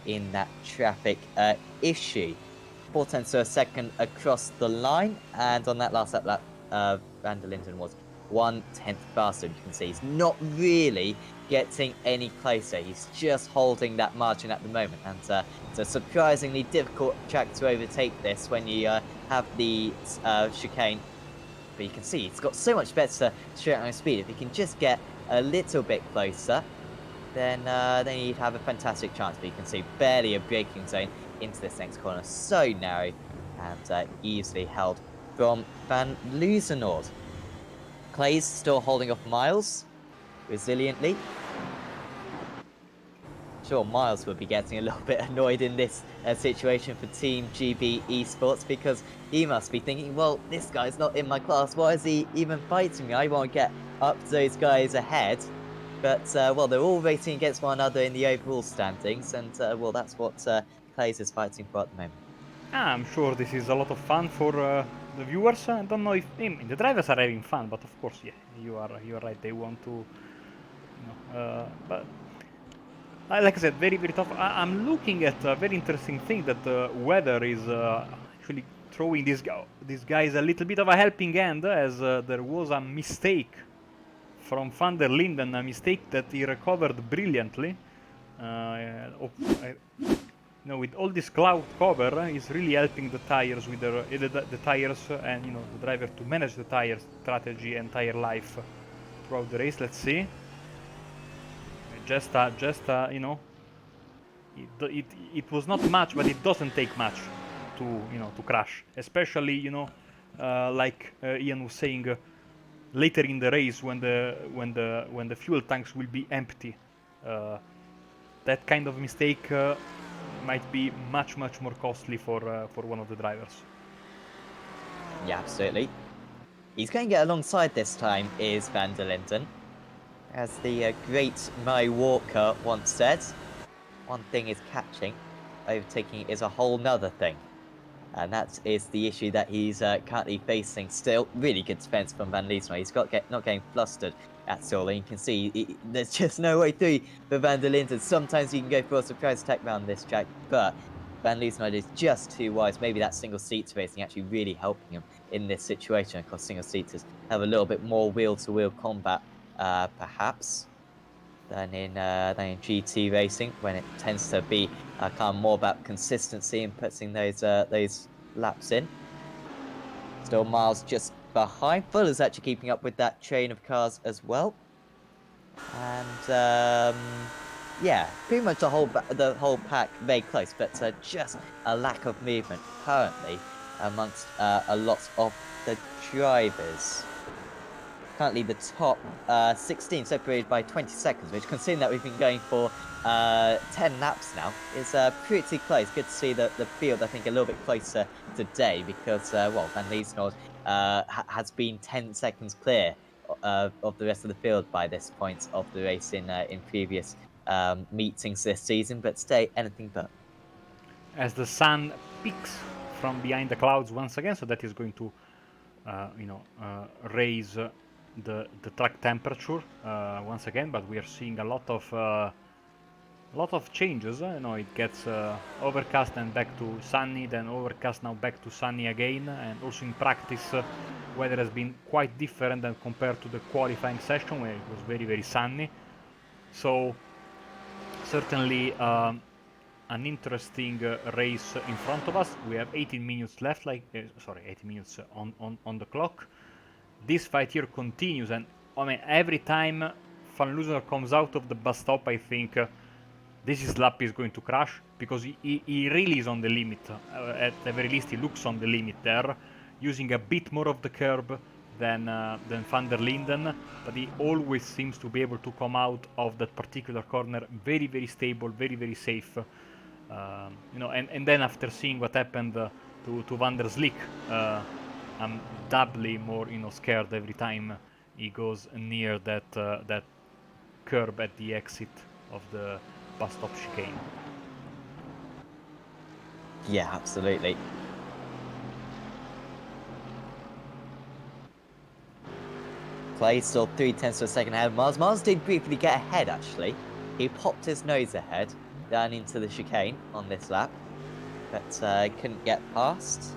in that traffic issue. 4 tenths of a second across the line, and on that last lap, Van der Linden was 1/10 faster. You can see he's not really getting any closer. He's just holding that margin at the moment, and it's a surprisingly difficult track to overtake this when you have the chicane. But you can see he's got so much better straight line speed. If he can just get a little bit closer, then he'd have a fantastic chance. But you can see barely a braking zone into this next corner. So narrow and easily held from Van Loozenord. Clay's still holding off Miles resiliently. Sure, Miles will be getting a little bit annoyed in this situation for Team GB Esports, because he must be thinking, well, this guy's not in my class. Why is he even fighting me? I want to get up to those guys ahead. But, well, they're all racing against one another in the overall standings, and, well, that's what Clay's is fighting for at the moment. I'm sure this is a lot of fun for the viewers. I don't know if the drivers are having fun, but of course, yeah, you are right. They want to, but like I said, very very tough. I'm looking at a very interesting thing that the weather is actually throwing these guys a little bit of a helping hand, as there was a mistake from Van der Linden, a mistake that he recovered brilliantly. With all this cloud cover, is really helping the tires with the tires and the driver to manage the tire strategy and tire life throughout the race. Let's see. It was not much, but it doesn't take much to crash, especially like Ian was saying, later in the race when the fuel tanks will be empty. That kind of mistake might be much more costly for one of the drivers. Yeah, absolutely. He's going to get alongside this time is Van der Linden. As the great Murray Walker once said, one thing is catching, overtaking is a whole nother thing. And that is the issue that he's currently facing still. Really good defense from Van Liesner. He's not getting flustered at all. And you can see there's just no way through for Van der Linden. Sometimes you can go for a surprise attack around this track, but Van Liesner is just too wise. Maybe that single seat racing actually really helping him in this situation, because single seaters have a little bit more wheel-to-wheel combat, perhaps, than in GT racing, when it tends to be kind of more about consistency and putting those laps in. Still Miles just behind. Fuller's actually keeping up with that train of cars as well. And yeah, pretty much the whole pack very close, but just a lack of movement currently amongst a lot of the drivers. Currently the top 16 separated by 20 seconds, which, considering that we've been going for 10 laps now, is pretty close. Good to see the field, I think, a little bit closer today, because, well, Van Liesnoord has been 10 seconds clear of the rest of the field by this point of the race in previous meetings this season, but today, anything but. As the sun peaks from behind the clouds once again, so that is going to, raise the track temperature once again. But we are seeing a lot of changes. It gets overcast and back to sunny, then overcast, now back to sunny again. And also in practice, weather has been quite different than compared to the qualifying session, where it was very very sunny. So certainly an interesting race in front of us. We have 18 minutes left, 18 minutes on the clock. This fight here continues, and I mean, every time Van Loozener comes out of the bus stop, I think this lap is going to crash, because he really is on the limit. At the very least, he looks on the limit there, using a bit more of the curb than Van der Linden, but he always seems to be able to come out of that particular corner very very stable, very very safe. And then after seeing what happened to Van der Slick, I'm doubly more scared every time he goes near that curb at the exit of the bus stop chicane. Yeah, absolutely. Clay still 0.3 of a second ahead of Miles. Miles did briefly get ahead, actually. He popped his nose ahead down into the chicane on this lap. but couldn't get past.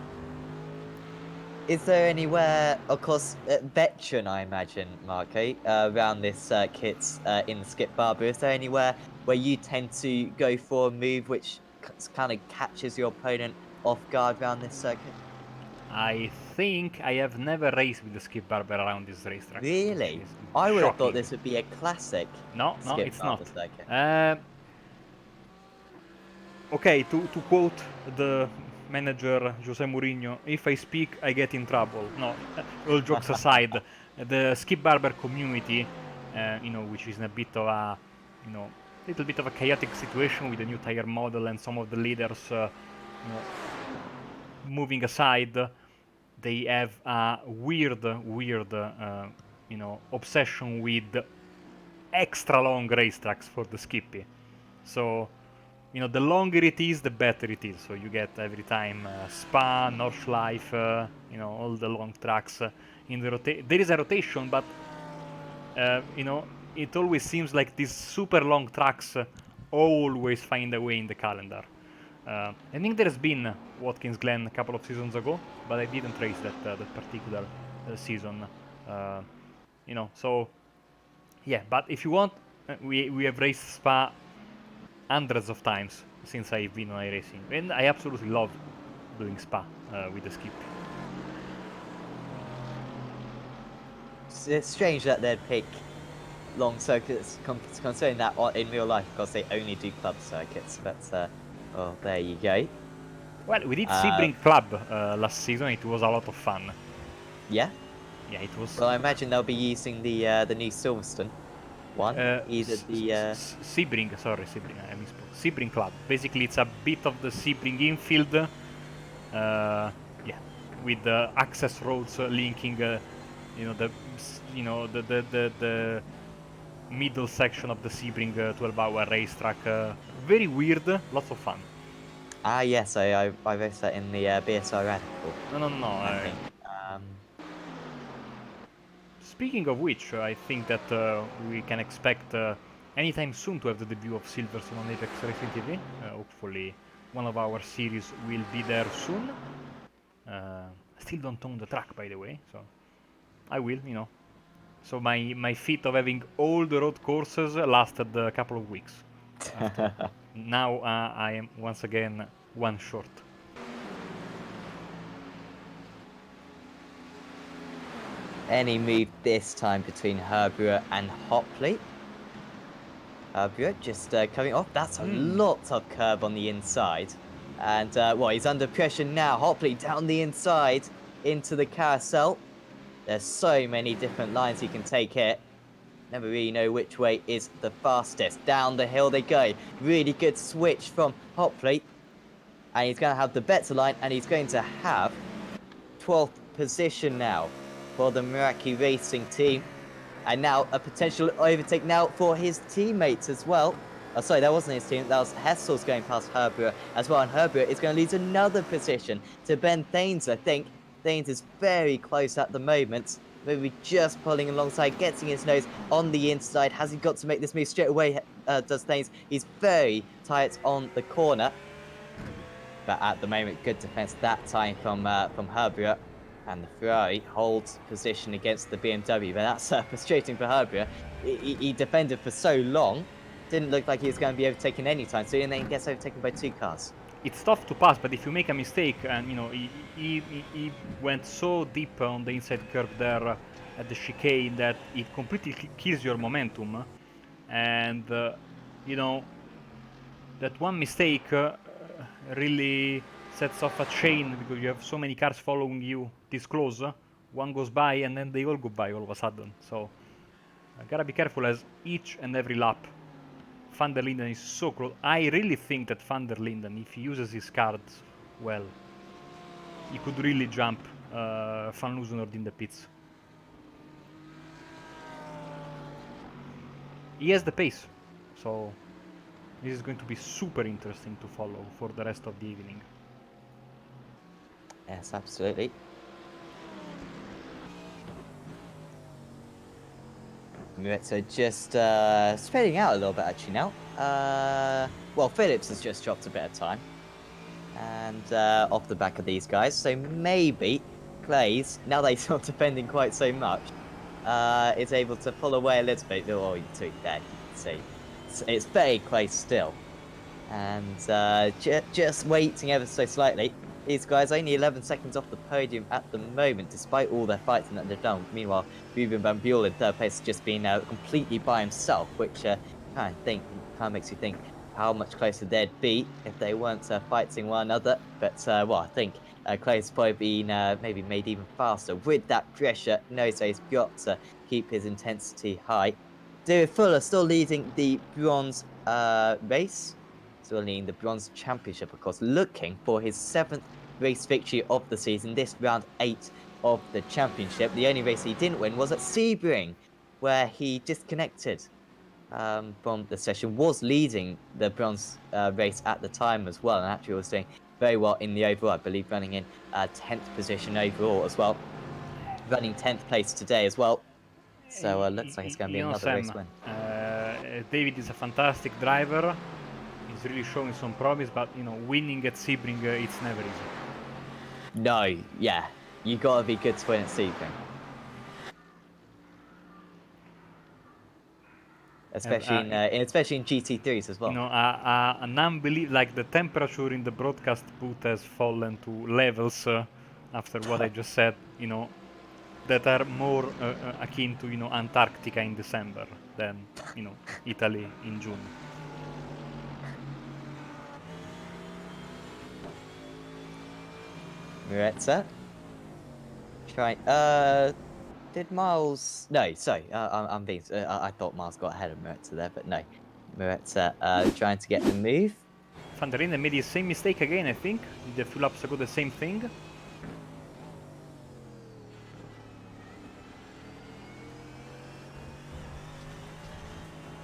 Is there anywhere, of course, veteran, I imagine, Marco, around this circuit in the Skip Barber, is there anywhere where you tend to go for a move which kind of catches your opponent off guard around this circuit? I think I have never raced with the skip barber around this racetrack. Really? It's I would have thought shocking. this would be a classic No, Skip it's not. Barber circuit. Okay, to quote the manager Jose Mourinho, if I speak, I get in trouble. No, all jokes aside, the skip barber community, which is in a bit of a, little bit of a chaotic situation with the new tire model and some of the leaders, moving aside, they have a weird, obsession with extra long racetracks for the skippy. So, the longer it is, the better it is. So you get every time Spa, Nordschleife, all the long tracks in the rotation. There is a rotation, but it always seems like these super long tracks always find a way in the calendar. I think there has been Watkins Glen a couple of seasons ago, but I didn't race that particular season. So yeah. But if you want, we have raced Spa hundreds of times since I've been on iRacing, and I absolutely love doing Spa with the skip. It's strange that they'd pick long circuits, considering that in real life, because they only do club circuits. But well, there you go. Well, we did Sebring Club last season. It was a lot of fun. Yeah. Yeah, it was. Well, I imagine they'll be using the new Silverstone one. Either the Sebring, sorry, Sebring. I misspoke. Sebring Club. Basically, it's a bit of the Sebring infield. Yeah, with the access roads linking. The middle section of the Sebring 12-hour racetrack. Very weird, lots of fun. Ah, yes, I raced that in the BSR Radical. No. Speaking of which, I think that we can expect anytime soon to have the debut of Silverstone on ApexRacingTV. Hopefully, one of our series will be there soon. I still don't own the track, by the way, so I will, So my feat of having all the road courses lasted a couple of weeks. Now I am once again one short. Any move this time between Herbert and Hopley. Herbert just coming off. That's a lot of curb on the inside. And, well, he's under pressure now. Hopley down the inside into the carousel. There's so many different lines he can take here. Never really know which way is the fastest. Down the hill they go. Really good switch from Hopley. And he's going to have the better line, and he's going to have 12th position now for the Meraki Racing team. And now a potential overtake now for his teammates as well. Oh, sorry, that wasn't his team. That was Hessel's going past Herbert as well. And Herbert is going to lose another position to Ben Thanes, I think. Thanes is very close at the moment. Maybe just pulling alongside, getting his nose on the inside. Has he got to make this move straight away? Does Thanes. He's very tight on the corner. But at the moment, good defense that time from Herbert. And the Ferrari holds position against the BMW. But that's frustrating for Herbert. He defended for so long. Didn't look like he was going to be overtaken anytime soon. And then he gets overtaken by 2 cars. It's tough to pass, but if you make a mistake, and he went so deep on the inside curve there at the chicane that it completely kills your momentum. And, that one mistake really sets off a chain because you have so many cars following you this close. One goes by and then they all go by all of a sudden. So I gotta be careful as each and every lap. Van der Linden is so close. I really think that Van der Linden, if he uses his cards well, he could really jump Van Loosenord in the pits. He has the pace, so this is going to be super interesting to follow for the rest of the evening. Yes, absolutely. So just spreading out a little bit actually now. Well, Phillips has just dropped a bit of time. and off the back of these guys. So maybe Clay's, now that he's not defending quite so much, is able to pull away a little bit. Oh, you took that, you can see. It's very close still. And just waiting ever so slightly. These guys only 11 seconds off the podium at the moment, despite all their fighting that they've done. Meanwhile, Ruben Van Buell in third place has just been completely by himself, which kind of makes you think how much closer they'd be if they weren't fighting one another. But well, I think Clay's probably been maybe made even faster with that pressure. Knows that he's got to keep his intensity high. David Fuller still leading the bronze race. Still leading the Bronze Championship, of course, looking for his 7th race victory of the season, this round 8 of the championship. The only race he didn't win was at Sebring, where he disconnected from the session, was leading the bronze race at the time as well, and actually was doing very well in the overall, I believe running in 10th position overall as well. Running 10th place today as well. So looks like it's going to be another Sam, race win. David is a fantastic driver. He's really showing some promise, but winning at Sebring, it's never easy. No, yeah, you got to be good to win at Sebring. Especially in GT3s as well. An unbelievable, like the temperature in the broadcast booth has fallen to levels after what I just said, that are more akin to, Antarctica in December than, Italy in June. Miretta. Try. Did Miles? No, sorry. I'm being. I thought Miles got ahead of Miretta there, but no. Miretta trying to get the move. Van der Linden made the same mistake again, I think. The few laps ago, the same thing.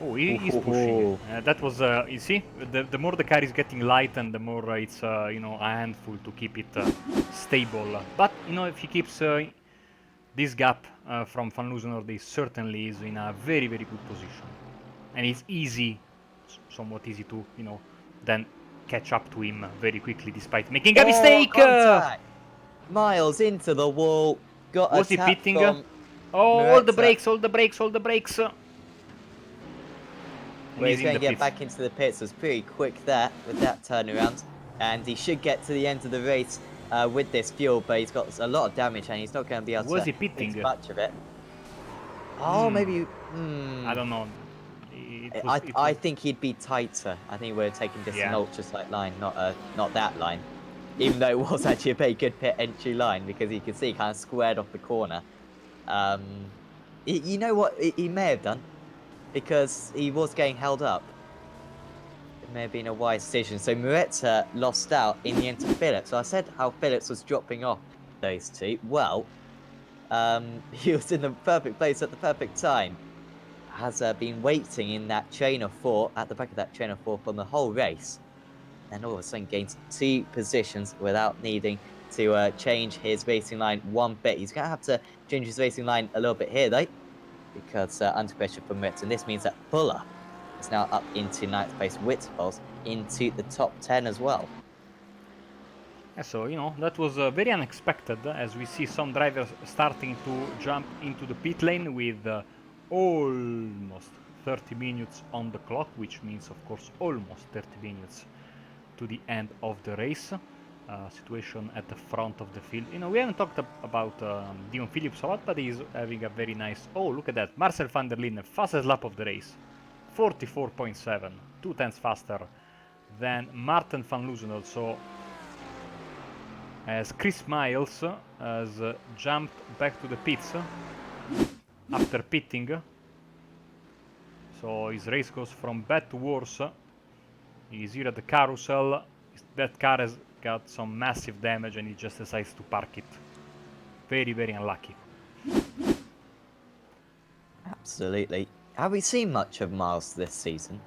Oh, he's pushing. That was, you see, the more the car is getting light and the more it's, a handful to keep it stable. But, if he keeps this gap from Van Loosenhoorn, he certainly is in a very, very good position. And it's easy, somewhat easy to, then catch up to him very quickly despite making a mistake! Contact! Miles into the wall. Got was a tap he pitting? from Oh, Miretta. all the brakes, all the brakes, all the brakes! Well, he's going to get back into the pits. Was pretty quick there with that turnaround. And he should get to the end of the race with this fuel, but he's got a lot of damage and he's not going to be able to fix much of it. Oh, maybe... I don't know. I think he'd be tighter. I think we're taking just an ultra-slight line, not that line. Even though it was actually a very good pit entry line, because you can see he kind of squared off the corner. You know what he may have done? Because he was getting held up. It may have been a wise decision. So Miretta lost out in the end to Phillips. So I said how Phillips was dropping off those two. Well, he was in the perfect place at the perfect time. Has been waiting in that train of 4, at the back of that train of 4 from the whole race. And all of a sudden gains 2 positions without needing to change his racing line one bit. He's going to have to change his racing line a little bit here, though, because under pressure from Ritz. And this means that Fuller is now up into 9th place. Witzfels into the top 10 as well. Yeah, so, that was very unexpected, as we see some drivers starting to jump into the pit lane with almost 30 minutes on the clock, which means, of course, almost 30 minutes to the end of the race. Situation at the front of the field. We haven't talked about Dion Phillips a lot, but he's having a very nice... Oh, look at that. Marcel van der Linden, fastest lap of the race. 44.7, 2/10 faster than Martin van Loosenhoorn. So, as Chris Miles has jumped back to the pits after pitting. So his race goes from bad to worse. He's here at the carousel. That car has got some massive damage and he just decides to park it. Very, very unlucky. Absolutely. Have we seen much of Miles this season?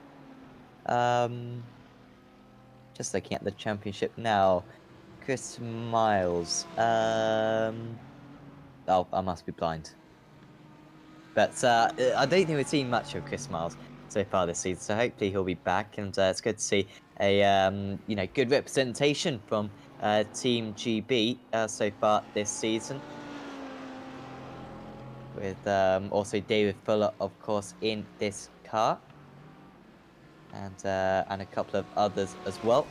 Just looking at the championship now. Chris Miles. Oh, I must be blind. But I don't think we've seen much of Chris Miles. so far this season. So hopefully he'll be back, and it's good to see a good representation from Team GB so far this season. With also David Fuller, of course, in this car, and a couple of others as well.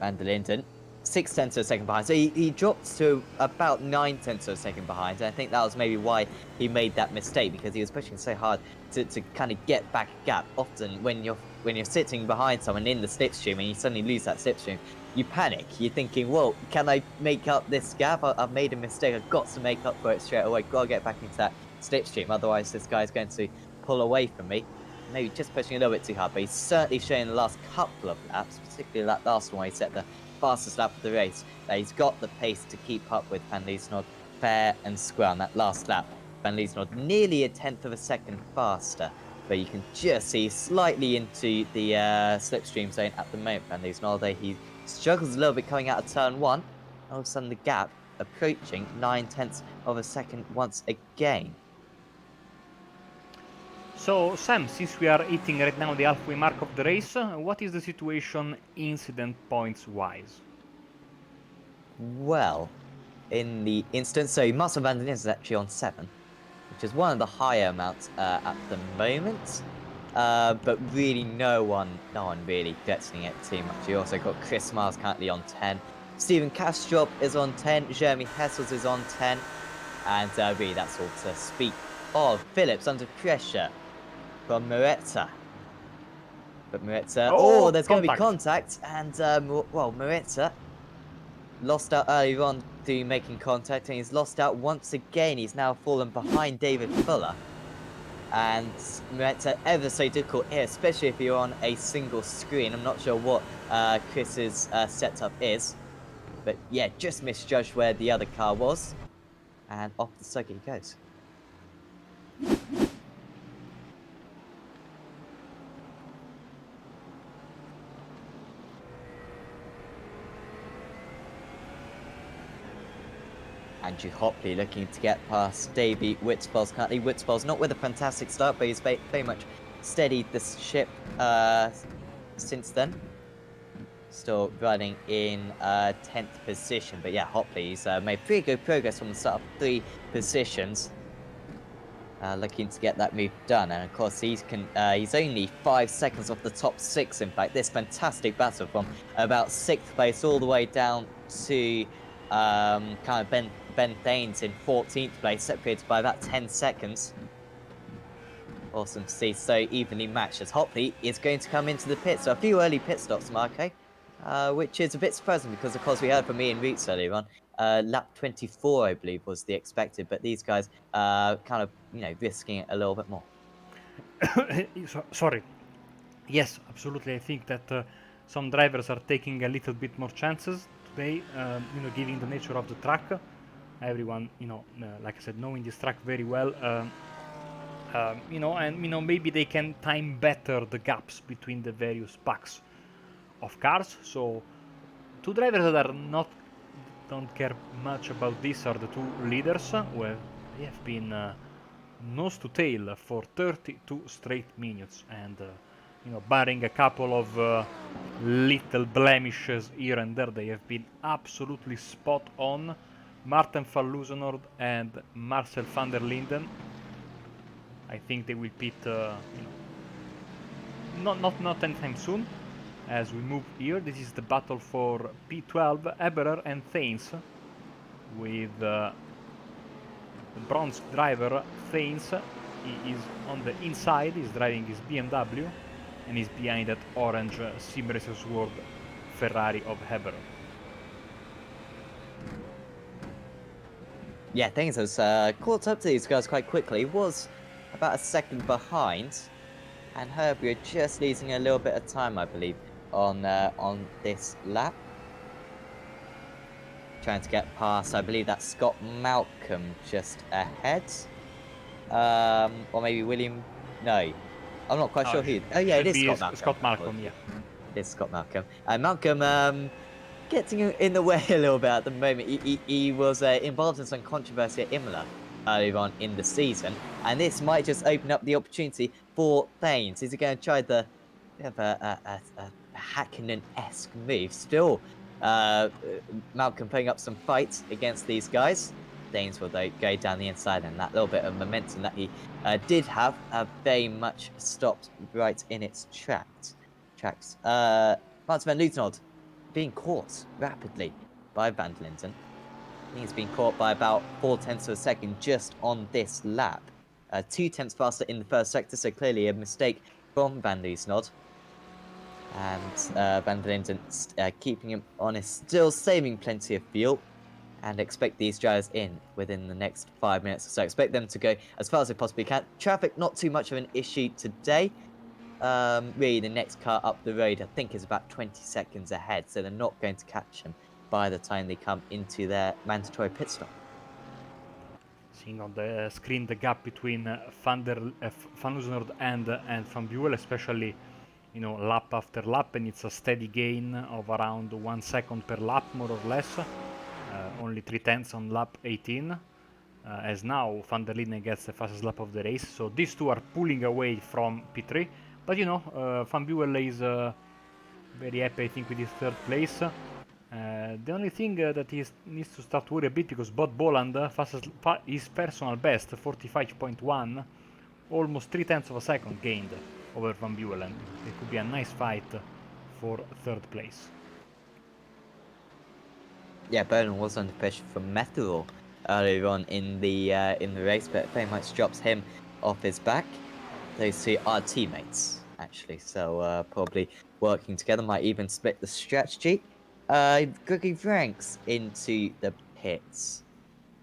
Van der Linden, 6/10 of a second behind. So he dropped to about 9/10 of a second behind. And I think that was maybe why he made that mistake, because he was pushing so hard to kind of get back a gap. Often when you're sitting behind someone in the slipstream and you suddenly lose that slipstream, you panic. You're thinking, well, can I make up this gap? I've made a mistake. I've got to make up for it straight away. Got to get back into that slipstream. Otherwise, this guy's going to pull away from me. Maybe just pushing a little bit too hard, but he's certainly showing the last couple of laps, particularly that last one, he set the fastest lap of the race, that he's got the pace to keep up with Van Liesnoord fair and square on that last lap. Van Liesnoord nearly 1/10 of a second faster, but you can just see slightly into the slipstream zone at the moment, Van Liesnoord, although he struggles a little bit coming out of turn 1. All of a sudden the gap approaching 9/10 of a second once again. So, Sam, since we are hitting right now the halfway mark of the race, what is the situation incident points-wise? Well, in the instance, so Marcel van der Linden is actually on 7, which is one of the higher amounts at the moment. But really no one really threatening it too much. You also got Chris Miles currently on 10. Steven Kastrop is on 10. Jeremy Hessels is on 10. And really that's all to speak of. Phillips under pressure from Moretta. But Moretta, there's going to be contact. And, Moretta lost out earlier on through making contact, and he's lost out once again. He's now fallen behind David Fuller. And Moretta ever so difficult here, especially if you're on a single screen. I'm not sure what Chris's setup is. But yeah, just misjudged where the other car was. And off the circuit he goes. Andrew Hopley looking to get past Davey Witzbells currently. Witzbells not with a fantastic start, but he's very much steadied this ship since then. Still running in 10th position, but yeah, Hopley's made pretty good progress from the start of 3 positions. Looking to get that move done, and of course he's only 5 seconds off the top 6. In fact, this fantastic battle from about 6th place all the way down to kind of Ben Thanes in 14th place, separated by about 10 seconds. Awesome to see, so evenly matched, as Hopley is going to come into the pit. So a few early pit stops, Marco, which is a bit surprising because, of course, we heard from Ian Reitz earlier on. Lap 24, I believe, was the expected, but these guys kind of, risking it a little bit more. Sorry. Yes, absolutely. I think that some drivers are taking a little bit more chances today, given the nature of the track. Everyone, like I said, knowing this track very well, maybe they can time better the gaps between the various packs of cars. So, 2 drivers that don't care much about this are the 2 leaders, where they have been nose to tail for 32 straight minutes, and barring a couple of little blemishes here and there, they have been absolutely spot on. Marten van Luzenoord and Marcel van der Linden. I think they will pit, not anytime soon. As we move here, this is the battle for P12, Eberer and Thanes, with the bronze driver Thanes. He is on the inside, he's driving his BMW, and he's behind that orange Simracersworld Ferrari of Eberer. Yeah, Thanes has caught up to these guys quite quickly. He was about a second behind, and Herbie just losing a little bit of time, I believe, on this lap. Trying to get past, I believe that's Scott Malcolm just ahead. Or maybe William, no. I'm not quite sure who. Oh yeah, it is Scott Malcolm. Scott Malcolm, yeah. It's Scott Malcolm. Malcolm getting in the way a little bit at the moment. He was involved in some controversy at Imola earlier on in the season, and this might just open up the opportunity for Thanes. Is he going to try the bit of a Hakkinen-esque move? Still, Malcolm putting up some fights against these guys. Thanes will though go down the inside, and that little bit of momentum that he did have very much stopped right in its tracks. Martin van Lutenhold being caught rapidly by Van der Linden. He's been caught by about 0.4 of a second just on this lap. 2 tenths faster in the first sector, so clearly a mistake from Van Lutenhold. And Van der Linden keeping him honest, still saving plenty of fuel. And expect these drivers in within the next 5 minutes or so. Expect them to go as far as they possibly can. Traffic, not too much of an issue today. Really, the next car up the road, I think, is about 20 seconds ahead. So they're not going to catch him by the time they come into their mandatory pit stop. Seeing on the screen the gap between Van Luzenord and Van Buel, especially lap after lap, and it's a steady gain of around 1 second per lap, more or less. Only 3/10 on lap 18, as now Van der Linden gets the fastest lap of the race. So these two are pulling away from P3, but Van Buel is very happy, I think, with his third place. The only thing that he needs to start to worry a bit, because Bob Boland his personal best, 45.1, almost 3/10 of a second gained over Van Buelen. It could be a nice fight for third place. Yeah, Bowden was under pressure from Methanol earlier on in the race, but very much drops him off his back. Those two are teammates, actually, so probably working together, might even split the strategy. Gregi Vranks into the pits.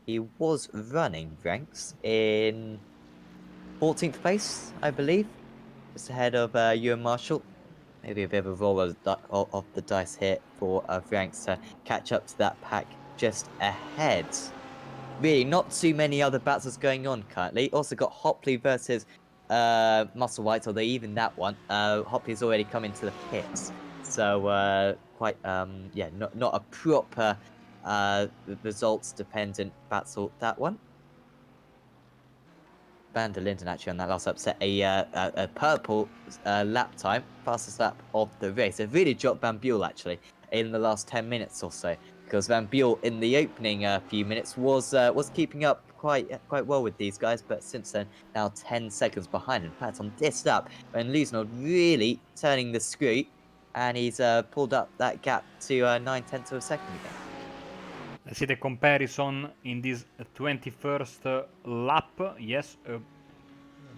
He was running Vranks in 14th place, I believe, just ahead of Ewan Marshall. Maybe a bit of a roll of the dice here for Vranks to catch up to that pack just ahead. Really, not too many other battles going on currently. Also got Hopley versus Muscle White, although even that one, Hopley's already come into the pits. So quite yeah, not a proper results dependent battle, that one. Van der Linden actually on that last lap set a purple lap time, fastest lap of the race. It really dropped Van Buel actually in the last 10 minutes or so, because Van Buel in the opening few minutes was keeping up quite well with these guys, but since then now 10 seconds behind. In fact, on this lap, Van Luzenhold really turning the screw, and he's pulled up that gap to 9/10 of a second again. Let's see the comparison in this 21st lap. Yes,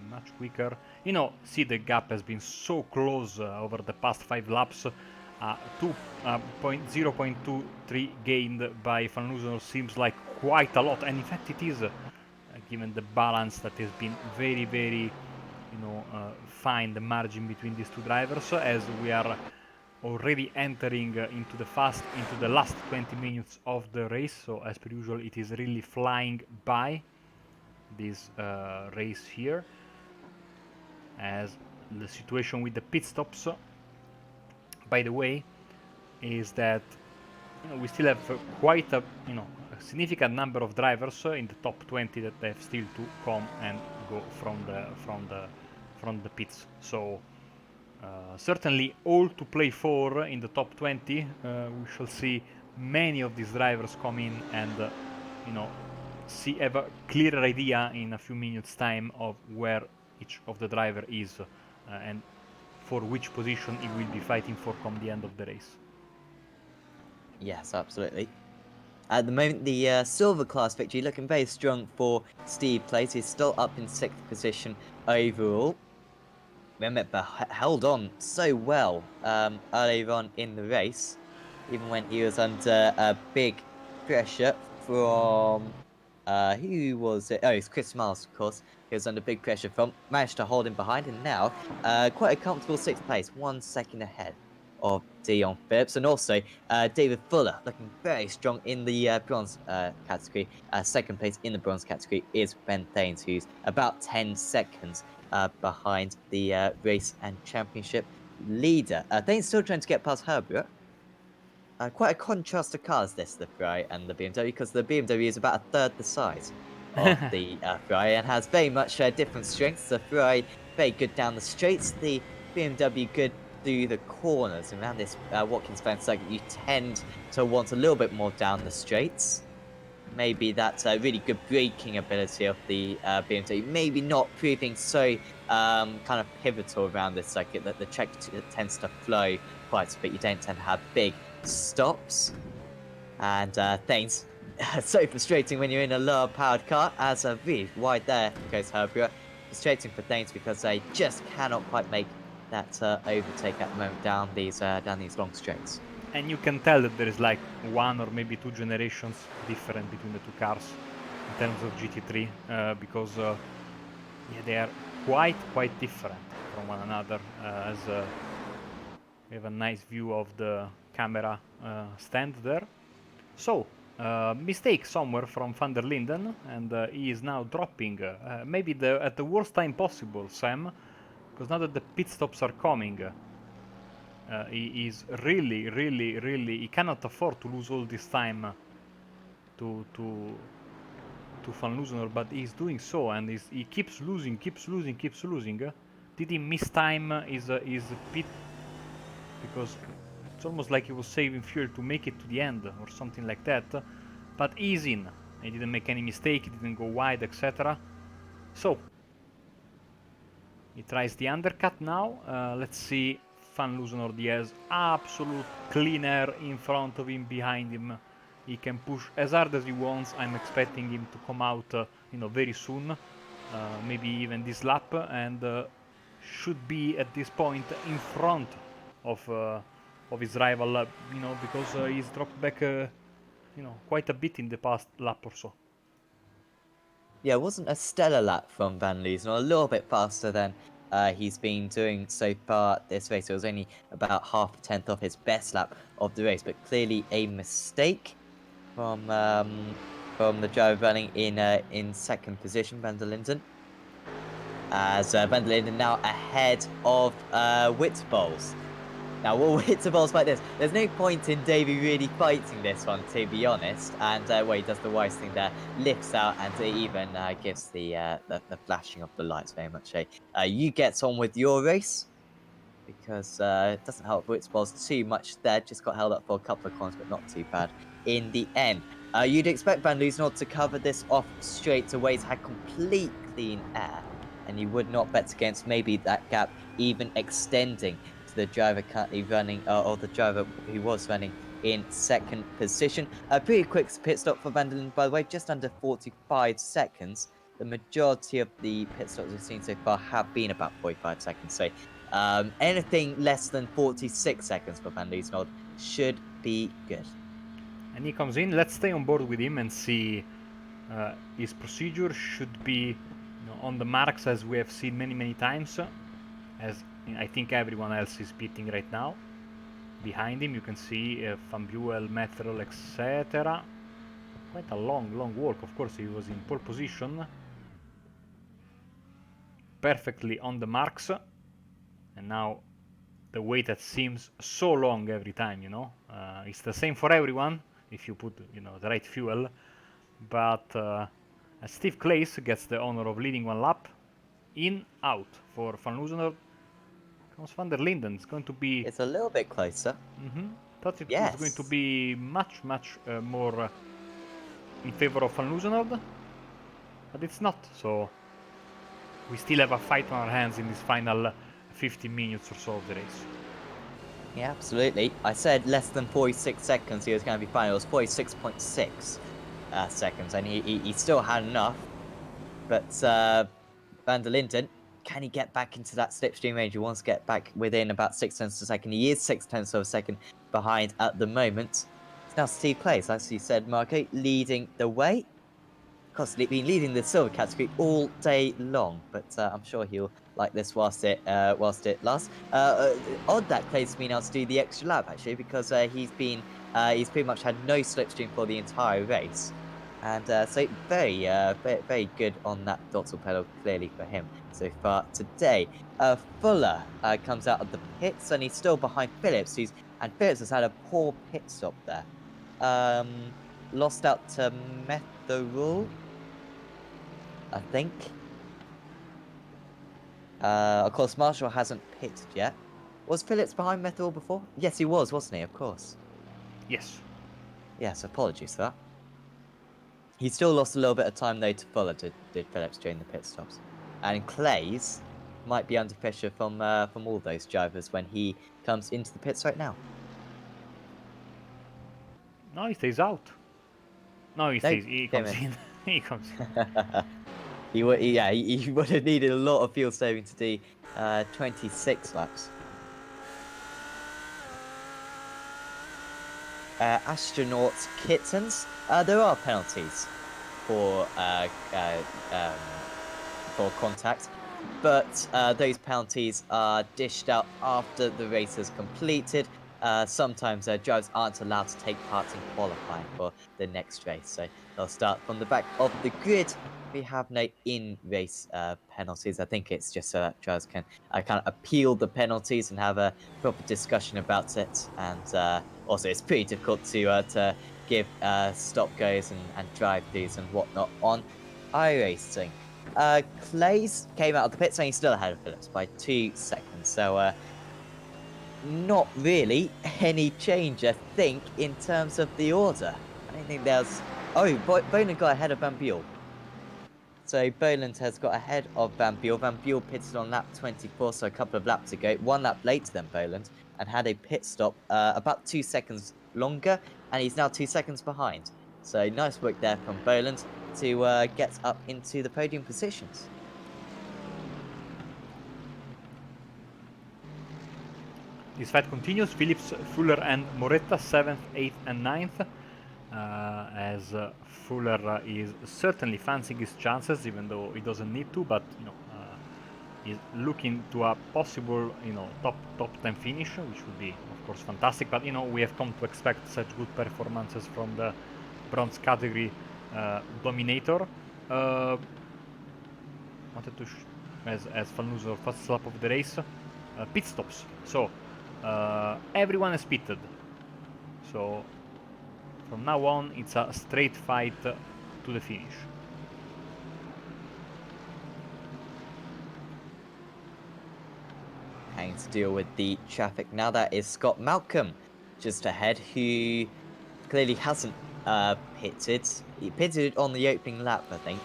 much quicker. See the gap has been so close over the past 5 laps. 0.23 gained by Van Luzenhold seems like quite a lot, and in fact it is, given the balance that has been very, very, fine, the margin between these two drivers, as we are already entering into the last 20 minutes of the race. So as per usual, it is really flying by this race here, as the situation with the pit stops, by the way, is that we still have quite a significant number of drivers in the top 20 that have still to come and go from the pits. So certainly all to play for in the top 20. We shall see many of these drivers come in and have a clearer idea in a few minutes time of where each of the driver is and for which position he will be fighting for come the end of the race. Yes, absolutely. At the moment, the silver class victory looking very strong for Steve Place. He's still up in 6th position overall. Remember, held on so well earlier on in the race, even when he was under big pressure from who was it? Oh, it's Chris Miles, of course. He was under big pressure from, managed to hold him behind, and now quite a comfortable 6th place, 1 second ahead of Dion Phillips. And also David Fuller looking very strong in the bronze category. 2nd place in the bronze category is Ben Thanes, who's about 10 seconds behind the race and championship leader. Thanes still trying to get past Herbert. Quite a contrast of cars, this, the Ferrari and the BMW, because the BMW is about a third the size of the Ferrari and has very much different strengths. The Ferrari very good down the straights, the BMW good through the corners. And around this Watkins fan circuit, you tend to want a little bit more down the straights. Maybe that's a really good braking ability of the BMW. Maybe not proving so kind of pivotal around this circuit that the track tends to flow quite a bit. You don't tend to have big stops. And things so frustrating when you're in a lower powered car, as a really wide there goes Herbert. Frustrating for Thames because they just cannot quite make that overtake at the moment down these long straights. And you can tell that there is like 1 or maybe 2 generations different between the two cars in terms of GT3 because yeah, they are quite different from one another. As we have a nice view of the camera stand there. So mistake somewhere from Van der Linden, and he is now dropping maybe at the worst time possible, Sam, because now that the pit stops are coming. He is really, he cannot afford to lose all this time to Van Loosener, but he's doing so, and he keeps losing. Did he miss time his pit? Because it's almost like he was saving fuel to make it to the end or something like that. But he's in. He didn't make any mistake, he didn't go wide, etc. So he tries the undercut now. Let's see. Van Loosener has absolute clean air in front of him, behind him. He can push as hard as he wants. I'm expecting him to come out, very soon, maybe even this lap, and should be at this point in front of his rival, because he's dropped back, quite a bit in the past lap or so. Yeah, it wasn't a stellar lap from Van Loosener, a little bit faster than he's been doing so far this race. It was only about half a tenth off his best lap of the race, but clearly a mistake from the driver running in second position, Van der Linden. As Van der Linden now ahead of Witterbols. Now, will Witterbols fight this? There's no point in Davey really fighting this one, to be honest. And well, he does the wise thing there, lifts out, and even gives the flashing of the lights very much. You get on with your race, because it doesn't help Witterbols too much there. Just got held up for a couple of corners, but not too bad in the end. You'd expect Van Loosener to cover this off straight away. He's had complete clean air, and you would not bet against maybe that gap even extending to the driver currently running, or the driver who was running in second position. A pretty quick pit stop for Van der Linden, by the way, just under 45 seconds. The majority of the pit stops we've seen so far have been about 45 seconds, so anything less than 46 seconds for Van Loosener should be good. And he comes in. Let's stay on board with him and see. His procedure should be on the marks, as we have seen many times, as I think everyone else is pitting right now. Behind him you can see Van Buel, Metterl, etc. Quite a long walk. Of course, he was in pole position, perfectly on the marks, and now the wait that seems so long every time, it's the same for everyone if you put the right fuel. But Steve Claes gets the honor of leading one lap. In, out for Van Loosener. Comes Van der Linden. It's going to be... It's a little bit closer. Thought it was going to be much more in favor of Van Loosener, but it's not. So we still have a fight on our hands in this final 15 minutes or so of the race. Yeah, absolutely. I said less than 46 seconds he was going to be fine. It was 46.6 seconds, and he still had enough. But Van der Linden, can he get back into that slipstream range? He wants to get back within about 6 tenths of a second. He is 6 tenths of a second behind at the moment. It's now Steve Claes, as you said, Marco, leading the way. Of course, he's been leading the silver category all day long, but I'm sure he'll like this whilst it lasts. Odd that Claes been able to do the extra lap, actually, because he's pretty much had no slipstream for the entire race. And so very good on that throttle pedal, clearly, for him so far today. Fuller comes out of the pits, and he's still behind Phillips, and Phillips has had a poor pit stop there. Lost out to Metherall. I think. Of course, Marshall hasn't pitted yet. Was Phillips behind Method before? Yes, he was, wasn't he? Of course. Yes. Yes, apologies for that. He still lost a little bit of time, though, to Fuller, did Phillips during the pit stops. And Clays might be under pressure from all those drivers when he comes into the pits right now. No, he stays out. No, he Nope, stays. He came comes in. He comes in. he would, yeah, he would have needed a lot of fuel saving to do 26 laps. Astronauts kittens. There are penalties for contact, but those penalties are dished out after the race is completed. Sometimes drivers aren't allowed to take part in qualifying for the next race, so they'll start from the back of the grid. We have no in-race penalties. I think it's just so that drivers can kind of appeal the penalties and have a proper discussion about it. And also, it's pretty difficult to give stop goes and drive-throughs and whatnot on iRacing. Clays came out of the pits and he's still ahead of Phillips by 2 seconds. So not really any change, I think, in terms of the order. I don't think there's... Oh, Boland got ahead of Van Buel. So Boland has got ahead of Van Buel. Van Buel pitted on lap 24, so a couple of laps ago. 1 lap later than Boland, and had a pit stop about 2 seconds longer, and he's now 2 seconds behind. So nice work there from Boland to get up into the podium positions. This fight continues. Phillips, Fuller, and Moretta 7th, 8th, and 9th. As Fuller is certainly fancying his chances, even though he doesn't need to. But he's looking to a possible, top 10 finish, which would be, of course, fantastic. But we have come to expect such good performances from the bronze category dominator. Wanted to, as Falnuso first lap of the race, pit stops. So everyone is pitted. So from now on, it's a straight fight to the finish. Having to deal with the traffic now. That is Scott Malcolm just ahead, who clearly hasn't pitted. He pitted on the opening lap, I think.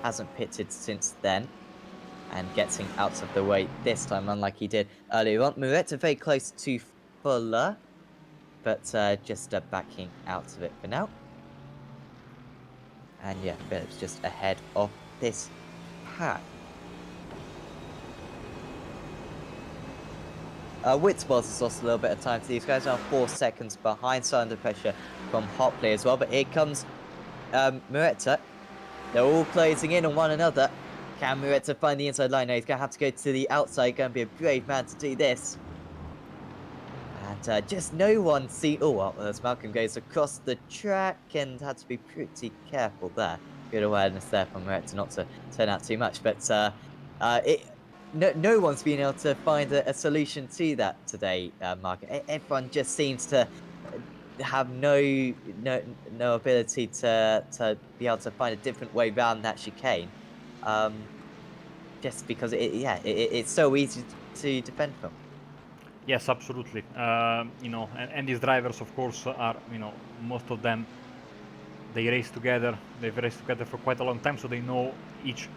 Hasn't pitted since then. And getting out of the way this time, unlike he did earlier on. Moretta very close to Fuller, but just backing out of it for now. And yeah, Phillips just ahead of this pack. Witzboss has lost a little bit of time to these guys, now 4 seconds behind, so under pressure from Hopley as well. But here comes Moretta. They're all closing in on one another. Can Moretta find the inside line? No, he's going to have to go to the outside. Going to be a brave man to do this. And just no one see... Oh, well, as Malcolm goes across the track and had to be pretty careful there. Good awareness there from Moretta not to turn out too much. But no one's been able to find a solution to that today, Mark. Everyone just seems to have no ability to be able to find a different way around that chicane. Just because it's so easy to defend from. Yes, absolutely. And these drivers, of course, are most of them. They race together. They've raced together for quite a long time, so they know each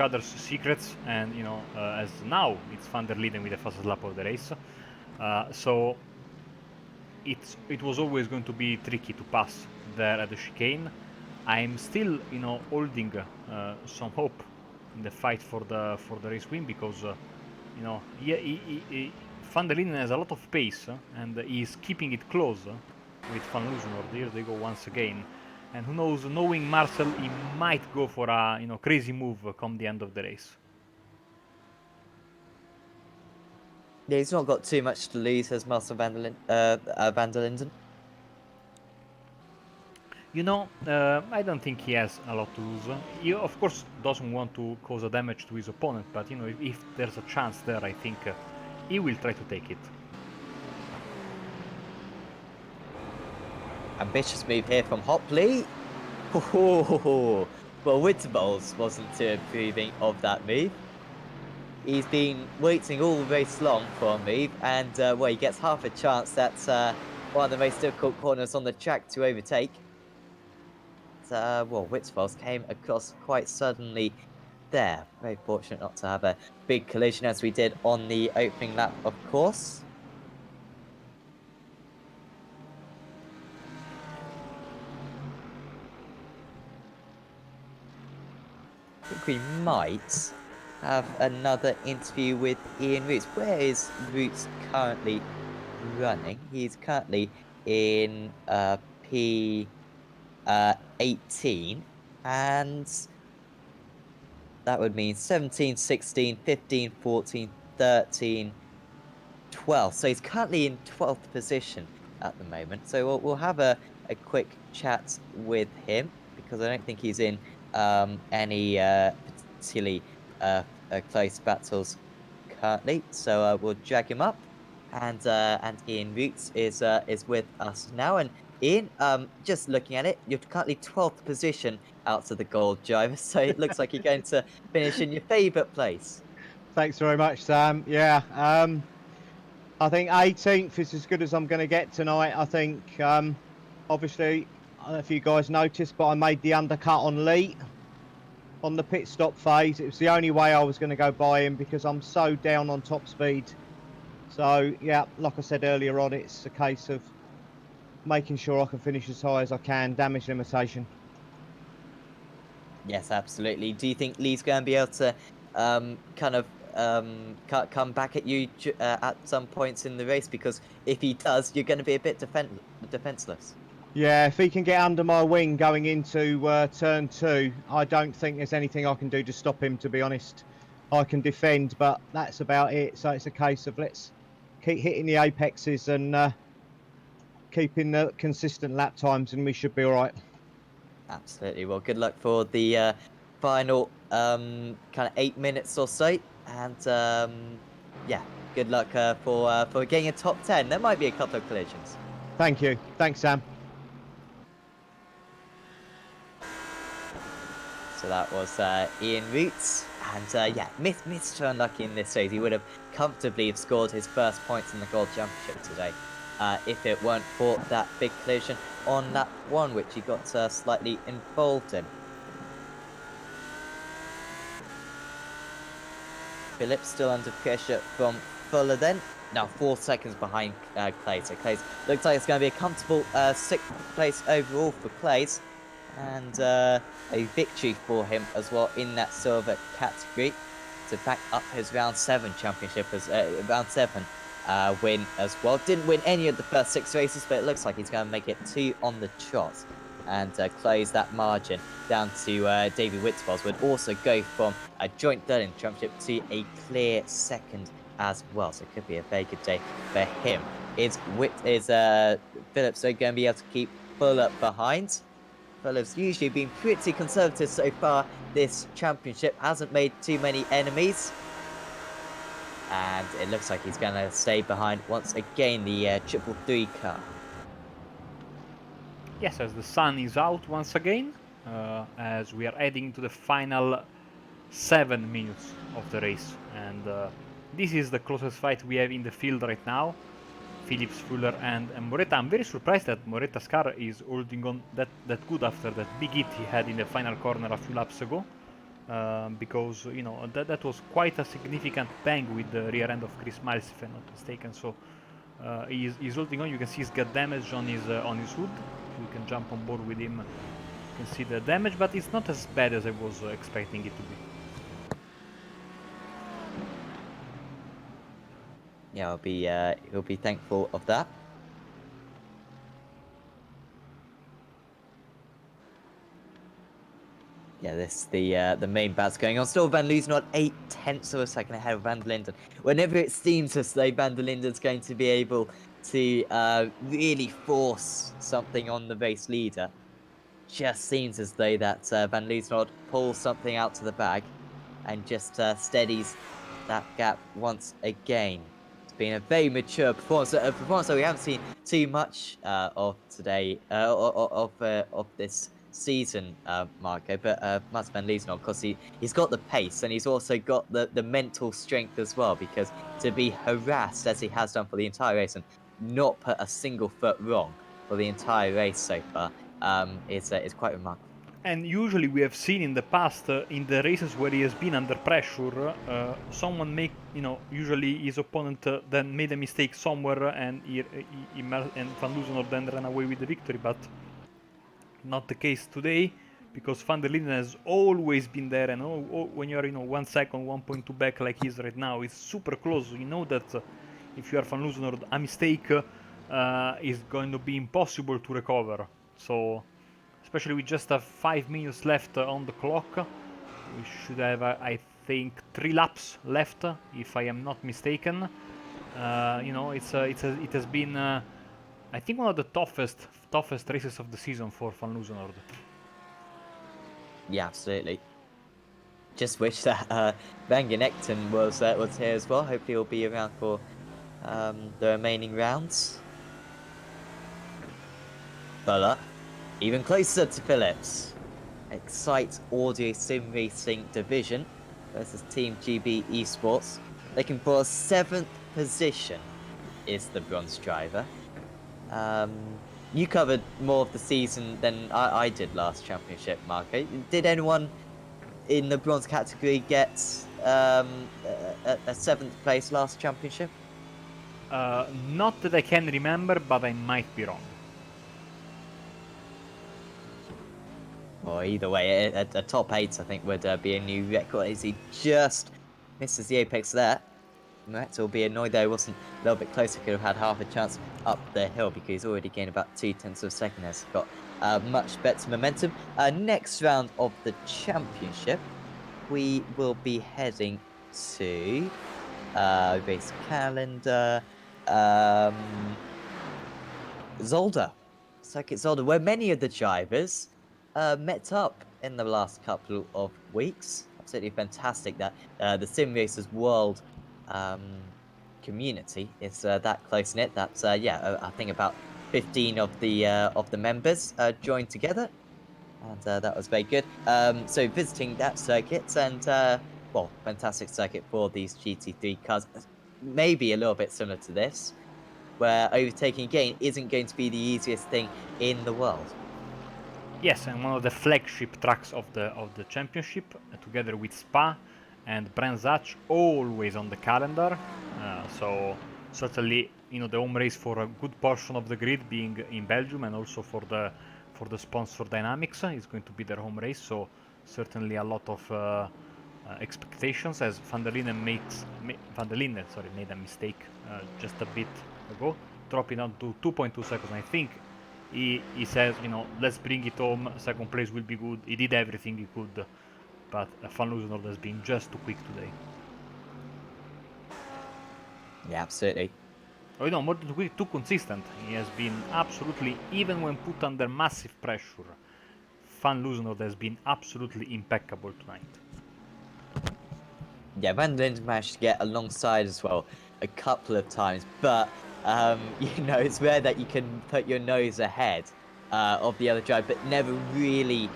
other's secrets. And as now it's Van der Leiden with the fastest lap of the race. So it was always going to be tricky to pass there at the chicane. I'm still holding some hope in the fight for the race win, because Van der Leiden has a lot of pace and he's keeping it close with Van Loosenhoorn. Here they go once again, and who knows, knowing Marcel, he might go for a crazy move come the end of the race. Yeah, he's not got too much to lose, has Marcel van der Linden. I don't think he has a lot to lose. He, of course, doesn't want to cause a damage to his opponent, but if there's a chance there, I think he will try to take it. Ambitious move here from Hopley. Oh, well, Winterbols wasn't too approving of that move. He's been waiting all race long for a move, and well, he gets half a chance. That's one of the most difficult corners on the track to overtake. Well, Witzfalls came across quite suddenly there. Very fortunate not to have a big collision as we did on the opening lap, of course. I think we might have another interview with Ian Roots. Where is Roots currently running? He's currently in P 18, and that would mean 17, 16, 15, 14, 13, 12. So he's currently in 12th position at the moment. So we'll have a quick chat with him, because I don't think he's in any particularly close battles currently. So we'll drag him up, and Ian Roots is with us now. And Ian, just looking at it, you're currently 12th position out of the gold driver, so it looks like you're going to finish in your favourite place. Thanks very much, Sam. Yeah, I think 18th is as good as I'm going to get tonight. I think, obviously, I don't know if you guys noticed, but I made the undercut on Lee on the pit stop phase. It was the only way I was going to go by him because I'm so down on top speed. So, yeah, like I said earlier on, it's a case of making sure I can finish as high as I can, damage limitation. Yes, absolutely. Do you think Lee's going to be able to kind of come back at you at some points in the race? Because if he does, you're going to be a bit defenseless. Yeah, if he can get under my wing going into turn 2, I don't think there's anything I can do to stop him, to be honest. I can defend, but that's about it. So it's a case of let's keep hitting the apexes and keeping the consistent lap times, and we should be all right. Absolutely. Well, good luck for the final kind of 8 minutes or so, and yeah, good luck for getting a top 10. There might be a couple of collisions. Thank you. Thanks, Sam. So that was Ian Roots, and yeah, missed too unlucky in this race. He would have comfortably have scored his first points in the Gold Championship today, if it weren't for that big collision on lap 1, which he got slightly involved in. Phillips still under pressure from Fuller then. Now 4 seconds behind Clay. So Clay's looks like it's going to be a comfortable 6th place overall for Clay's. And a victory for him as well in that silver category to back up his round 7 championship as round 7 win as well. Didn't win any of the first 6 races, but it looks like he's going to make it 2 on the trot and close that margin down to David Witzfalls. Would also go from a joint third in the championship to a clear 2nd as well. So it could be a very good day for him. Is Phillips going to be able to keep Fuller behind? Fuller's usually been pretty conservative so far this championship, hasn't made too many enemies. And it looks like he's going to stay behind once again, the 333 car. Yes, as the sun is out once again, as we are heading to the final 7 minutes of the race. And this is the closest fight we have in the field right now. Phillips, Fuller, and Moretta. I'm very surprised that Moretta's car is holding on that good after that big hit he had in the final corner a few laps ago. Because you know that was quite a significant bang with the rear end of Chris Miles, if I'm not mistaken. So he's holding on. You can see he's got damage on his hood. You can jump on board with him. You can see the damage, but it's not as bad as I was expecting it to be. Yeah, he'll be thankful of that. Yeah, this the main bat's going on. Still Van Loosen on 0.8 of a second ahead of Van der Linden. Whenever it seems as though Van der Linden's going to be able to really force something on the race leader, just seems as though that Van Loosen pulls something out to the bag and just steadies that gap once again. It's been a very mature performance, a performance that we haven't seen too much of today, of this season, Marco, but Mats van Liesel, of course, he's got the pace and he's also got the mental strength as well, because to be harassed as he has done for the entire race and not put a single foot wrong for the entire race so far is quite remarkable. And usually we have seen in the past, in the races where he has been under pressure, someone usually his opponent then made a mistake somewhere, and and Van Loosenhoorn then ran away with the victory. But not the case today, because Van der Linden has always been there, and when you are 1 second, 1.2 back like he is right now, it's super close. You know that if you are Van Loosenhoorn, a mistake is going to be impossible to recover. So, especially with just 5 minutes left on the clock, we should have, I think, 3 laps left, if I am not mistaken. It has been, I think, one of the toughest races of the season for Van Loosenhoorn. Yeah, absolutely. Just wish that Van Genekten was here as well. Hopefully he'll be around for the remaining rounds. Buller, even closer to Phillips. Excite Audio Sim Racing Division versus Team GB Esports. Looking for a 7th position is the bronze driver. You covered more of the season than I did last championship, Marco. Did anyone in the bronze category get a 7th place last championship? Not that I can remember, but I might be wrong. Or either way, a top 8 I think would be a new record, as he just misses the apex there. Matt will be annoyed though, wasn't a little bit closer, could have had half a chance up the hill, because he's already gained about 0.2 of a second, has got much better momentum. Next round of the championship, we will be heading to race calendar, Zolder, Circuit Zolder, where many of the drivers met up in the last couple of weeks. Absolutely fantastic that the Simracersworld community is that close knit. That's I think about 15 of the members joined together, and that was very good. So visiting that circuit, and well, fantastic circuit for these GT3 cars. Maybe a little bit similar to this, where overtaking again isn't going to be the easiest thing in the world. Yes, and one of the flagship tracks of the championship, together with Spa and Brands Hatch, always on the calendar. So certainly, the home race for a good portion of the grid being in Belgium, and also for the sponsor DynamiXX is going to be their home race. So certainly a lot of expectations, as Van der Linden made a mistake just a bit ago, dropping down to 2.2 seconds. I think he says, let's bring it home, 2nd place will be good. He did everything he could, but Van Loosenhoorn has been just too quick today. Yeah, absolutely. Oh, more than quick, too consistent. He has been absolutely, even when put under massive pressure, Van Loosenhoorn has been absolutely impeccable tonight. Yeah, Van Linden managed to get alongside as well a couple of times, but it's rare that you can put your nose ahead of the other driver, but never really.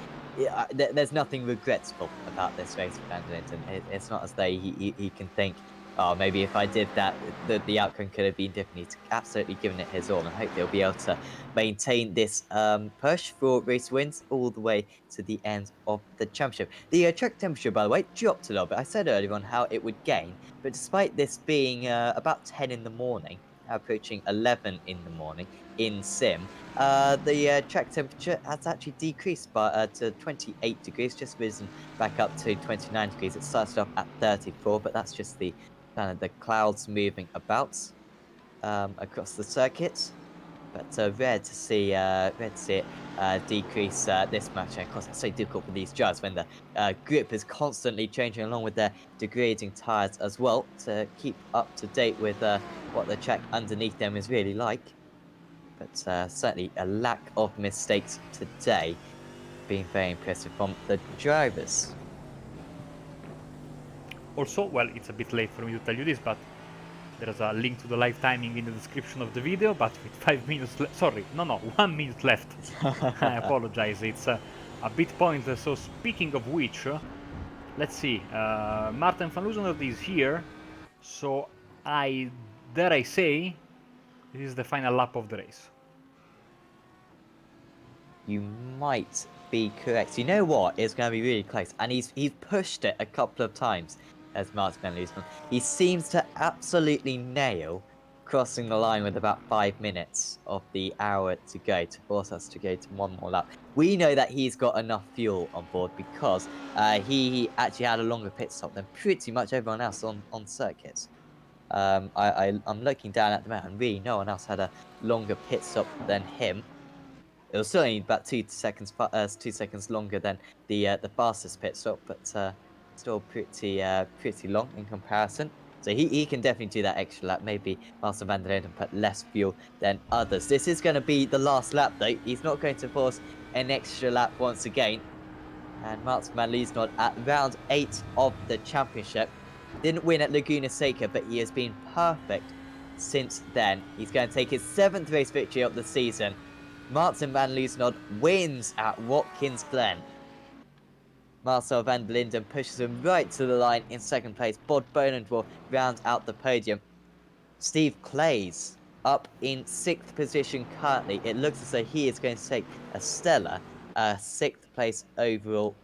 There's nothing regretful about this race for Van Linden. It's not as though he can think, oh, maybe if I did that, the outcome could have been different. He's absolutely given it his all, and hopefully he'll be able to maintain this push for race wins all the way to the end of the championship. The track temperature, by the way, dropped a little bit. I said earlier on how it would gain, but despite this being about 10 in the morning, approaching 11 in the morning in Sim, the track temperature has actually decreased by to 28 degrees, just risen back up to 29 degrees. It started off at 34, but that's just the kind of the clouds moving about across the circuit. But rare to see it decrease this much. And of course, it's so difficult for these drivers when the grip is constantly changing along with their degrading tires as well, to keep up to date with what the track underneath them is really like. But certainly a lack of mistakes today, being very impressive from the drivers. Also, well, it's a bit late for me to tell you this, but there's a link to the live timing in the description of the video, but with 5 minutes 1 minute left. I apologize, it's a bit pointless. So speaking of which, let's see. Martin van Loosenhout is here, so I dare I say this is the final lap of the race. You might be correct. You know what? It's going to be really close, and he's pushed it a couple of times as Martin Van Loosen. He seems to absolutely nail crossing the line with about 5 minutes of the hour to go to force us to go to one more lap. We know that he's got enough fuel on board because he actually had a longer pit stop than pretty much everyone else on circuits. I'm looking down at the map, and really no one else had a longer pit stop than him. It was certainly about 2 seconds longer than the fastest pit stop, but still pretty long in comparison. So he can definitely do that extra lap. Maybe Marcel van der Linden put less fuel than others. This is going to be the last lap, though. He's not going to force an extra lap once again. And Martin van Liesnold at round 8 of the championship. Didn't win at Laguna Seca, but he has been perfect since then. He's going to take his 7th race victory of the season. Martin van Liesnold wins at Watkins Glen. Marcel van der Linden pushes him right to the line in 2nd place. Bod Boland will round out the podium. Steve Clays up in 6th position currently. It looks as though he is going to take a stellar 6th place overall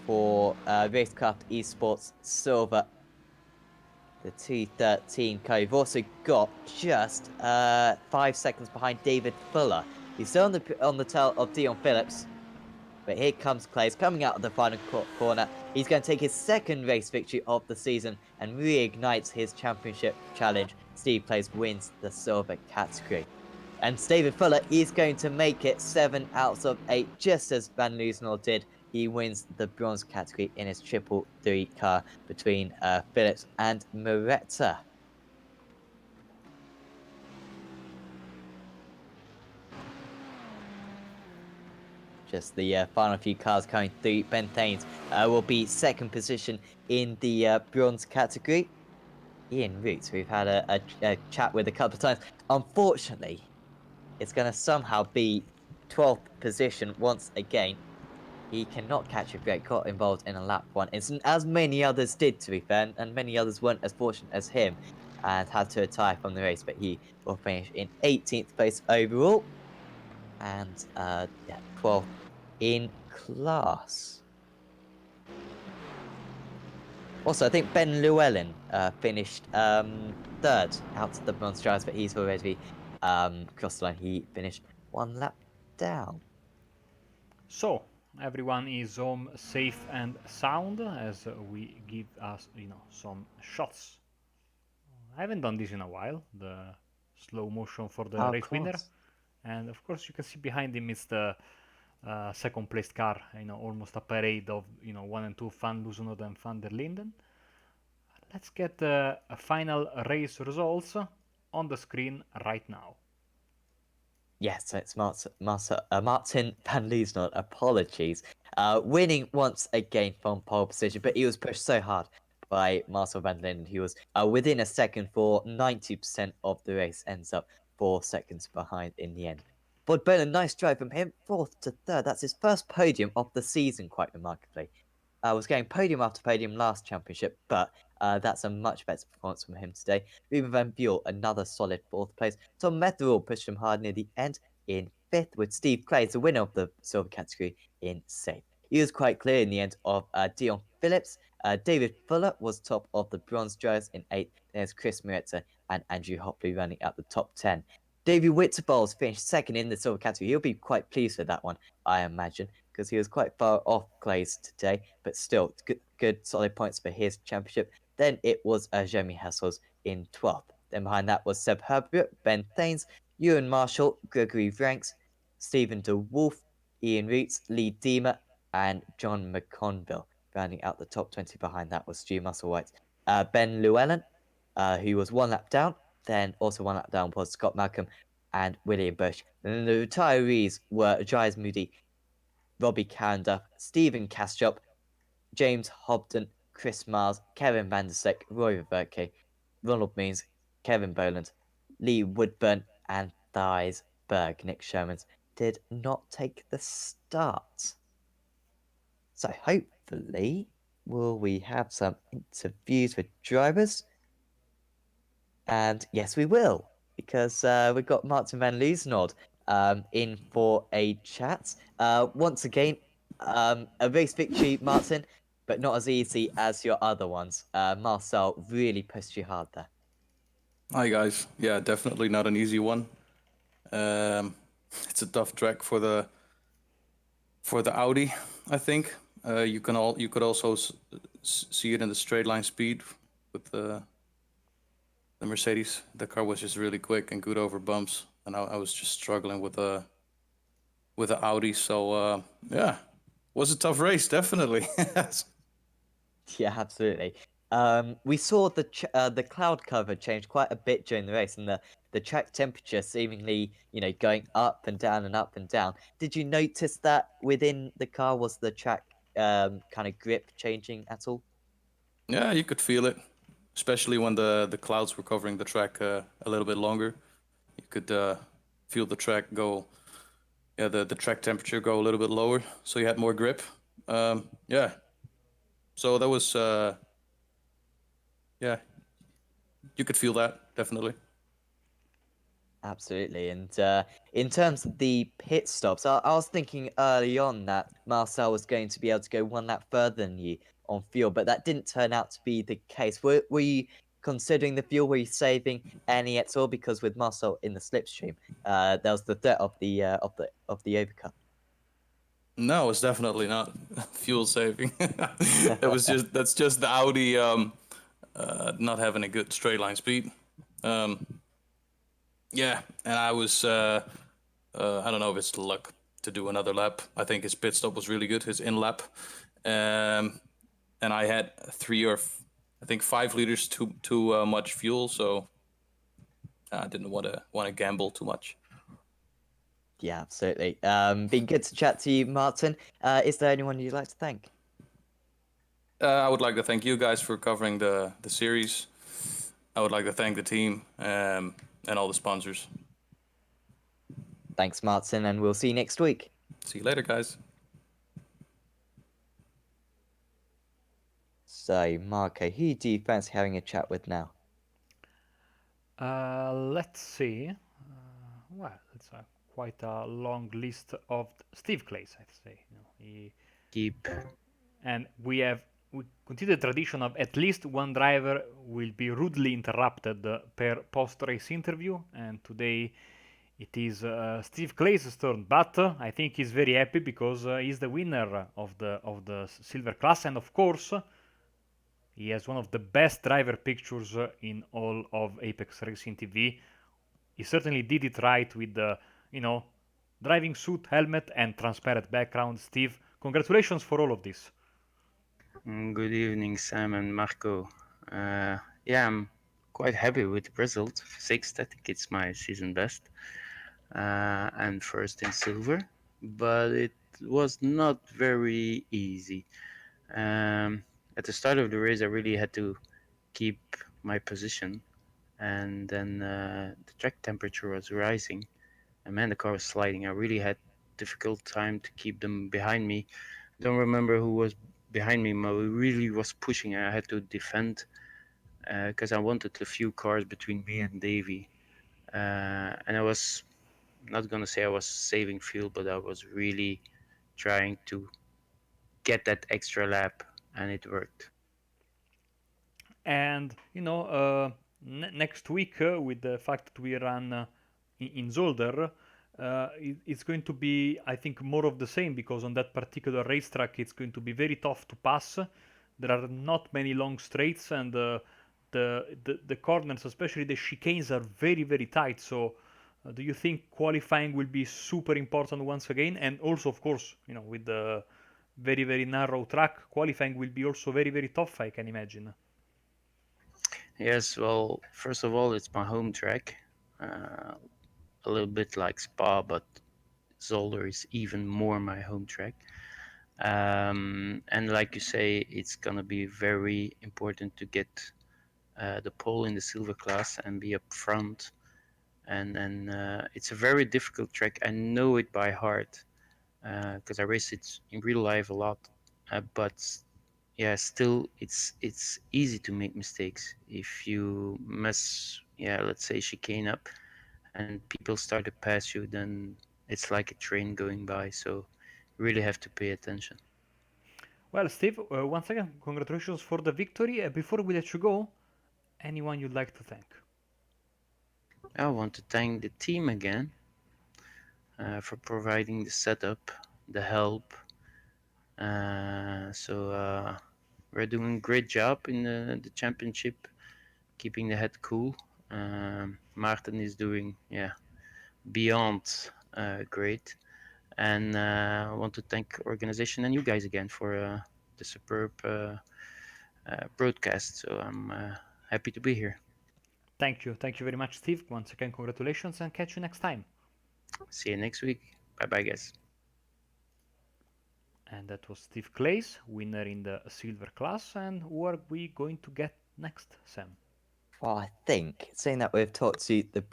for Racecraft Esports Silver, the 213 car. You've also got just 5 seconds behind David Fuller. He's still on the tail of Dion Phillips, but here comes Clays coming out of the final corner. He's going to take his 2nd race victory of the season and reignites his championship challenge. Steve Clays wins the silver category. And David Fuller is going to make it 7 out of 8, just as Van Loosenholt did. He wins the bronze category in his 333 car between Phillips and Moretta. Just the final few cars coming through. Ben Thames will be 2nd position in the bronze category. Ian Roots, we've had a chat with a couple of times. Unfortunately, it's going to somehow be 12th position once again. He cannot catch a break, got involved in a lap 1, as many others did, to be fair, and many others weren't as fortunate as him and had to retire from the race, but he will finish in 18th place overall and 12th in class. Also, I think Ben Llewellyn finished 3rd out of the bronze drivers, but he's already crossed the line. He finished 1 lap down. So everyone is home safe and sound as we give us, some shots. I haven't done this in a while. The slow motion for the race winner, and of course you can see behind him is the 2nd placed car. Almost a parade of 1 and 2 Van Loosenhout and Van der Linden. Let's get the final race results on the screen right now. Yes, so it's Martin van Liesnold, apologies. Winning once again from pole position, but he was pushed so hard by Marcel van der Linden. He was within a second for 90% of the race, ends up 4 seconds behind in the end. Bod Boland, nice drive from him, 4th to 3rd. That's his first podium of the season, quite remarkably. Was getting podium after podium last championship, but that's a much better performance from him today. Ruben van Buell, another solid 4th place. Tom Metherall pushed him hard near the end in 5th, with Steve Clays, the winner of the silver category, in 6th. He was quite clear in the end of Dion Phillips. David Fuller was top of the bronze drivers in 8th. There's Chris Moretta and Andrew Hopley running at the top 10. Davey Witterbowles finished 2nd in the silver category. He'll be quite pleased with that one, I imagine, because he was quite far off Clays today, but still good solid points for his championship. Then it was Jeremy Hessels in 12th. Then behind that was Seb Herbert, Ben Thames, Ewan Marshall, Gregory Vranks, Stephen DeWolf, Ian Roots, Lee Deemer, and John McConville. Rounding out the top 20 behind that was Stu Musselwhite. Ben Llewellyn, who was 1 lap down. Then also 1 lap down was Scott Malcolm and William Bush. And then the retirees were Giles Moody, Robbie Carender, Stephen Castrop, James Hobden, Chris Miles, Kevin Van der Steck, Roy Verke, Ronald Means, Kevin Boland, Lee Woodburn, and Thies Berg. Nick Sherman's did not take the start. So hopefully, will we have some interviews with drivers? And yes, we will, because we've got Martin van Loosenord in for a chat. Once again, a race victory, Martin, but not as easy as your other ones. Marcel really pushed you hard there. Hi guys. Yeah, definitely not an easy one. It's a tough track for the Audi, I think. You could also see it in the straight line speed with the Mercedes. The car was just really quick and good over bumps, and I was just struggling with the Audi. So yeah, was a tough race, definitely. Yeah, absolutely. We saw the cloud cover change quite a bit during the race, and the track temperature seemingly, going up and down and up and down. Did you notice that within the car? Was the track kind of grip changing at all? Yeah, you could feel it, especially when the clouds were covering the track a little bit longer. You could feel the track go, yeah, the track temperature go a little bit lower, so you had more grip. Yeah, so that was, yeah, you could feel that definitely. Absolutely. And in terms of the pit stops, I was thinking early on that Marcel was going to be able to go one lap further than you on fuel, but that didn't turn out to be the case. Were you considering the fuel? Were you saving any at all? Because with Marcel in the slipstream, there was the threat of the overcut. No, it's definitely not fuel saving. That's just the Audi not having a good straight line speed. Um, yeah, and I was I don't know if it's luck to do another lap. I think his pit stop was really good, his in lap, and I had I think 5 liters too much fuel, so I didn't want to gamble too much. Yeah, absolutely. Been good to chat to you, Martin. Is there anyone you'd like to thank? I would like to thank you guys for covering the series. I would like to thank the team and all the sponsors. Thanks, Martin, and we'll see you next week. See you later, guys. So, Marco, who do you fancy having a chat with now? Let's see. Well, it's quite a long list of Steve Clays, I'd say. Keep. And we continue the tradition of at least one driver will be rudely interrupted per post-race interview, and today it is Steve Clay's turn. But I think he's very happy because he's the winner of the silver class, and of course he has one of the best driver pictures in all of Apex Racing TV. He certainly did it right with the, driving suit, helmet, and transparent background. Steve, congratulations for all of this. Good evening, Sam and Marco. Yeah, I'm quite happy with the result. Sixth, I think it's my season best, and first in silver. But it was not very easy. At the start of the race, I really had to keep my position, and then the track temperature was rising, and man, the car was sliding. I really had difficult time to keep them behind me. Don't remember who was behind me, but we really was pushing. I had to defend because I wanted a few cars between me and Davy, and I was not gonna say I was saving fuel, but I was really trying to get that extra lap, and it worked. And next week, with the fact that we run in Zolder, it's going to be, I think, more of the same because on that particular racetrack, it's going to be very tough to pass. There are not many long straights, and the corners, especially the chicanes, are very very tight. So, do you think qualifying will be super important once again? And also, of course, with the very very narrow track, qualifying will be also very very tough. I can imagine. Yes, well, first of all, it's my home track, a little bit like Spa, but Zolder is even more my home track. And like you say, it's gonna be very important to get the pole in the silver class and be up front and it's a very difficult track. I know it by heart because I race it in real life a lot. But yeah, still, it's easy to make mistakes if you mess, yeah, let's say chicane up, and people start to pass you, then it's like a train going by. So you really have to pay attention. Well, Steve, once again, congratulations for the victory. Before we let you go, anyone you'd like to thank? I want to thank the team again for providing the setup, the help. We're doing a great job in the championship, keeping the head cool. Martin is doing, yeah, beyond great. And I want to thank organization and you guys again for the superb broadcast. So I'm happy to be here. Thank you very much, Steve. Once again, congratulations, and catch you next time. See you next week. Bye bye, guys. And that was Steve Clays, winner in the silver class. And who are we going to get next, Sam? Well, I think saying that we've talked to the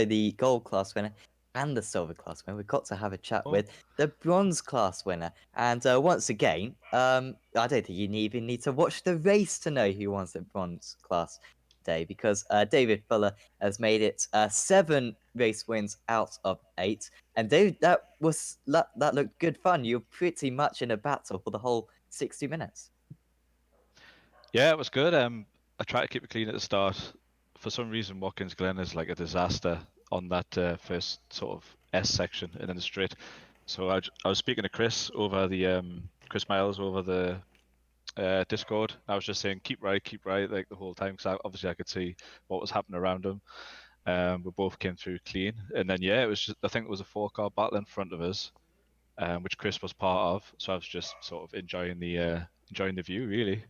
the gold class winner and the silver class winner, we've got to have a chat with the bronze class winner. And once again, I don't think you even need to watch the race to know who won the bronze class today, because David Fuller has made it 7 race wins out of 8. And David, that looked good fun. You're pretty much in a battle for the whole 60 minutes. Yeah, it was good. I tried to keep it clean at the start. For some reason, Watkins Glen is like a disaster on that first sort of S section and then the straight. So I was speaking to Chris over the Chris Miles over the Discord. I was just saying keep right, like the whole time, because obviously I could see what was happening around him. We both came through clean, and then yeah, it was just, I think it was a 4-car battle in front of us, which Chris was part of. So I was just sort of enjoying the view, really.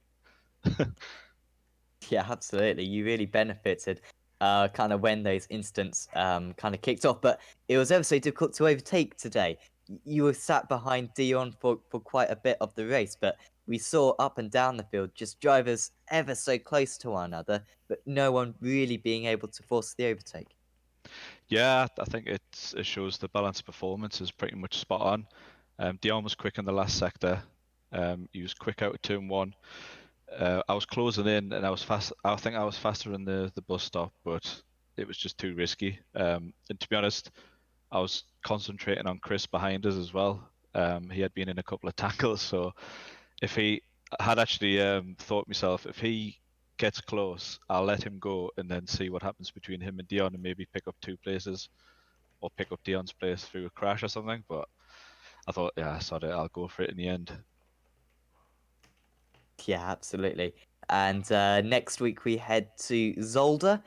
Yeah, absolutely. You really benefited kind of when those instants kind of kicked off, but it was ever so difficult to overtake today. You were sat behind Dion for quite a bit of the race, but we saw up and down the field just drivers ever so close to one another, but no one really being able to force the overtake. Yeah, I think it shows the balance of performance is pretty much spot on. Dion was quick in the last sector. He was quick out of turn 1. I was closing in and I was fast. I think I was faster in the bus stop, but it was just too risky. And to be honest, I was concentrating on Chris behind us as well. He had been in a couple of tackles, so if he had actually thought myself, if he gets close, I'll let him go and then see what happens between him and Dion and maybe pick up 2 places or pick up Dion's place through a crash or something. But I thought, yeah, sorry, I'll go for it in the end. Yeah, absolutely. And next week we head to Zolder.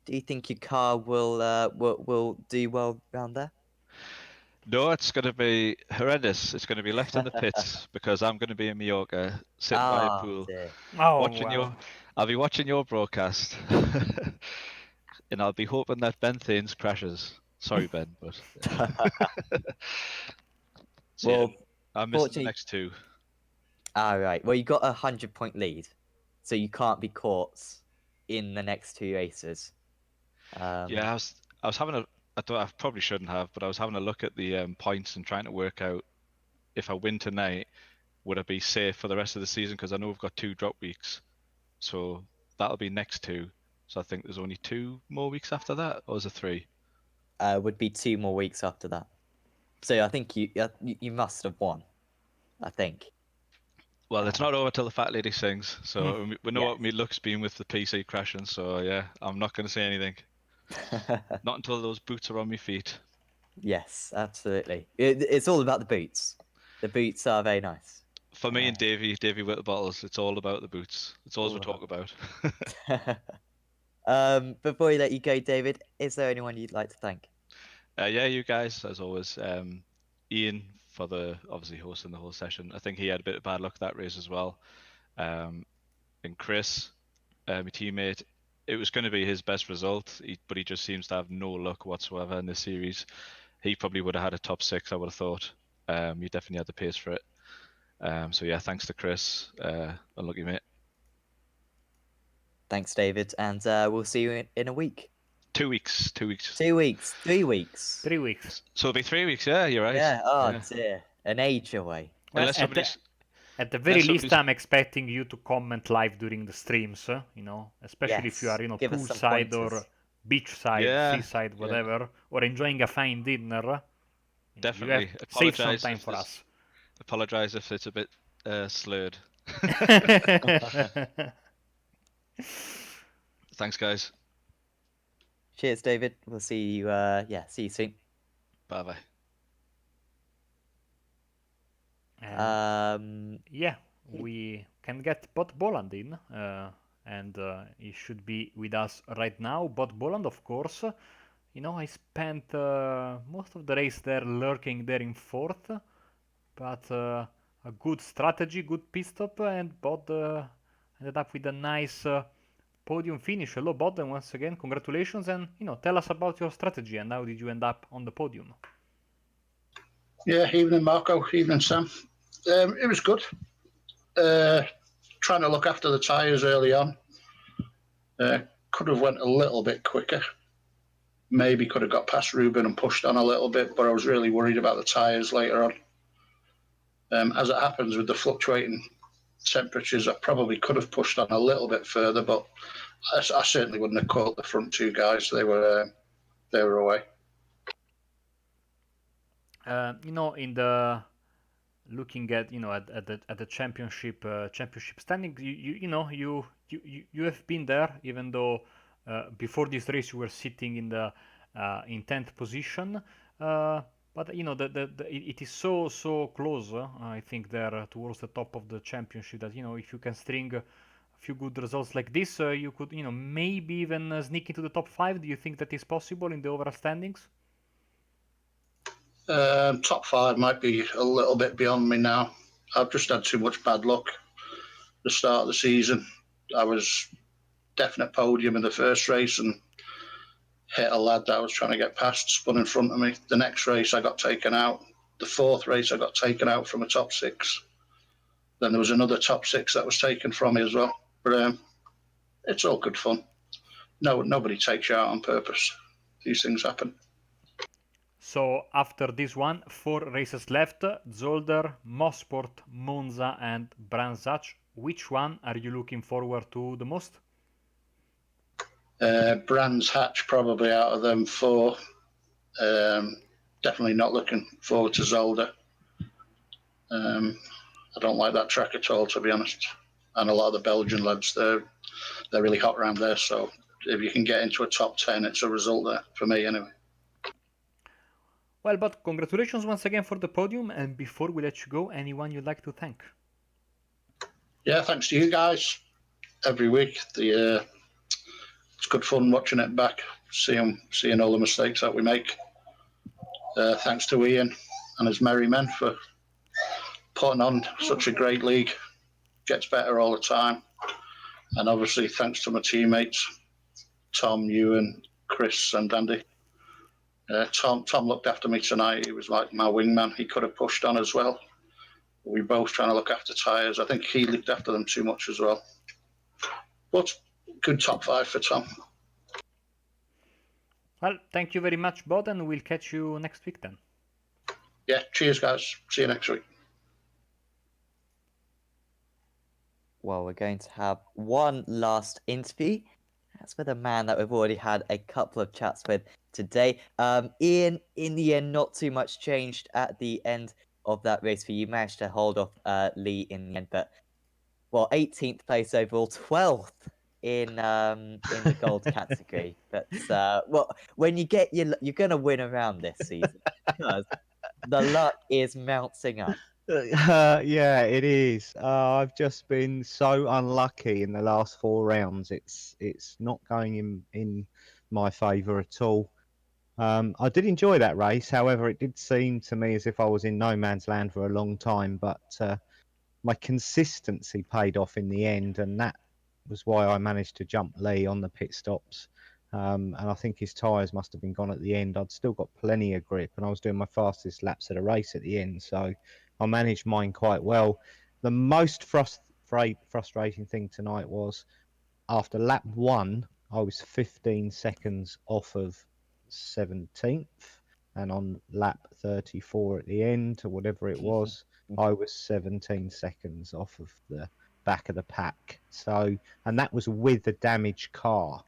Do you think your car will do well around there? No, it's going to be horrendous. It's going to be left in the pits because I'm going to be in Mallorca, sitting by a Ah, pool, dear. Oh, watching wow. I'll be watching your broadcast, and I'll be hoping that Ben Thanes crashes. Sorry, Ben, but so yeah, Well, I'm missing the fortunately, next 2. right. Well, you got a 100-point lead, so you can't be caught in the next 2 races. Yeah, I was having a I probably shouldn't have, but I was having a look at the points and trying to work out if I win tonight, would I be safe for the rest of the season? Because I know we've got 2 drop weeks, so that'll be next 2. So I think there's only 2 more weeks after that, or is it 3? Would be 2 more weeks after that. So I think you must have won. I think. Well, it's not over till the fat lady sings, so we know Yes. what me luck's been with the PC crashing. So yeah, I'm not going to say anything. Not until those boots are on my feet. Yes, absolutely. It's all about the boots. The boots are very nice. For me and Davey with the bottles, it's all about the boots. It's all All we talk about. Before we let you go, David, is there anyone you'd like to thank? Yeah, you guys, as always. Ian for obviously hosting the whole session. I think he had a bit of bad luck that race as well. And Chris, my teammate, it was going to be his best result, but he just seems to have no luck whatsoever in this series. He probably would have had a top 6, I would have thought. He definitely had the pace for it. So yeah, thanks to Chris. Unlucky mate. Thanks, David, and we'll see you in a week. 2 weeks. 2 weeks. 2 weeks. 3 weeks. 3 weeks. So it'll be 3 weeks. Yeah, you're right. Yeah. Oh Yeah. dear. An age away. Well, Unless somebody's. at the very least, somebody's- I'm expecting you to comment live during the streams, especially if you Yes, are, give us some poolside or pointers. beachside, Yeah, seaside, yeah. whatever, or enjoying a fine dinner. You Definitely. have save some Apologise time if for there's- us. Apologise if it's a bit slurred. Thanks, guys. Cheers, David. We'll see you. See you soon. Bye bye. Yeah, we can get Bot Boland in, and he should be with us right now. Bot Boland, of course. I spent most of the race there lurking there in fourth, but a good strategy, good pit stop, and Bod ended up with a nice podium finish. Hello, Bod, and once again, congratulations, and tell us about your strategy and how did you end up on the podium? Yeah, evening Marco, evening Sam. It was good. Trying to look after the tyres early on. Could have went a little bit quicker. Maybe could have got past Ruben and pushed on a little bit, but I was really worried about the tyres later on. As it happens with the fluctuating temperatures, I probably could have pushed on a little bit further, but I certainly wouldn't have caught the front two guys. They were away. In the looking at at the championship standing, you have been there, even though before this race you were sitting in the in 10th position. But it is so close. I think there towards the top of the championship that if you can string a few good results like this, you could maybe even sneak into the top 5. Do you think that is possible in the overall standings? Top 5 might be a little bit beyond me now. I've just had too much bad luck. The start of the season, I was definite podium in the first race and hit a lad that I was trying to get past, spun in front of me. The next race, I got taken out. The fourth race, I got taken out from a top 6. Then there was another top 6 that was taken from me as well. But it's all good fun. No, nobody takes you out on purpose. These things happen. So after this one, 4 races left: Zolder, Mosport, Monza, and Brands Hatch. Which one are you looking forward to the most? Brands Hatch probably out of them 4. Definitely not looking forward to Zolder. I don't like that track at all, to be honest. And a lot of the Belgian lads, they're really hot around there. So if you can get into a top 10, it's a result there for me anyway. Well, but congratulations once again for the podium. And before we let you go, anyone you'd like to thank? Yeah, thanks to you guys every week. It's good fun watching it back, seeing all the mistakes that we make. Thanks to Ian and his merry men for putting on such a great league. Gets better all the time. And obviously thanks to my teammates, Tom, Ewan, Chris and Andy. Tom looked after me tonight. He was like my wingman. He could have pushed on as well. We both trying to look after tyres. I think he looked after them too much as well. But good top 5 for Tom. Well, thank you very much, Bod, and we'll catch you next week then. Yeah, cheers guys. See you next week. Well, we're going to have one last interview. That's with a man that we've already had a couple of chats with today. Ian, in the end, not too much changed at the end of that race for you. Managed to hold off Lee in the end, but 18th place overall, 12th in the gold category. But when you get you're gonna win around this season because the luck is mounting up. Yeah, it is. I've just been so unlucky in the last 4 rounds. It's not going in my favour at all. I did enjoy that race. However, it did seem to me as if I was in no man's land for a long time. But my consistency paid off in the end, and that was why I managed to jump Lee on the pit stops. And I think his tyres must have been gone at the end. I'd still got plenty of grip, and I was doing my fastest laps of the race at the end, so I managed mine quite well. The most frustrating thing tonight was after lap 1, I was 15 seconds off of 17th, and on lap 34 at the end, or whatever it was, I was 17 seconds off of the back of the pack. So, and that was with a damaged car.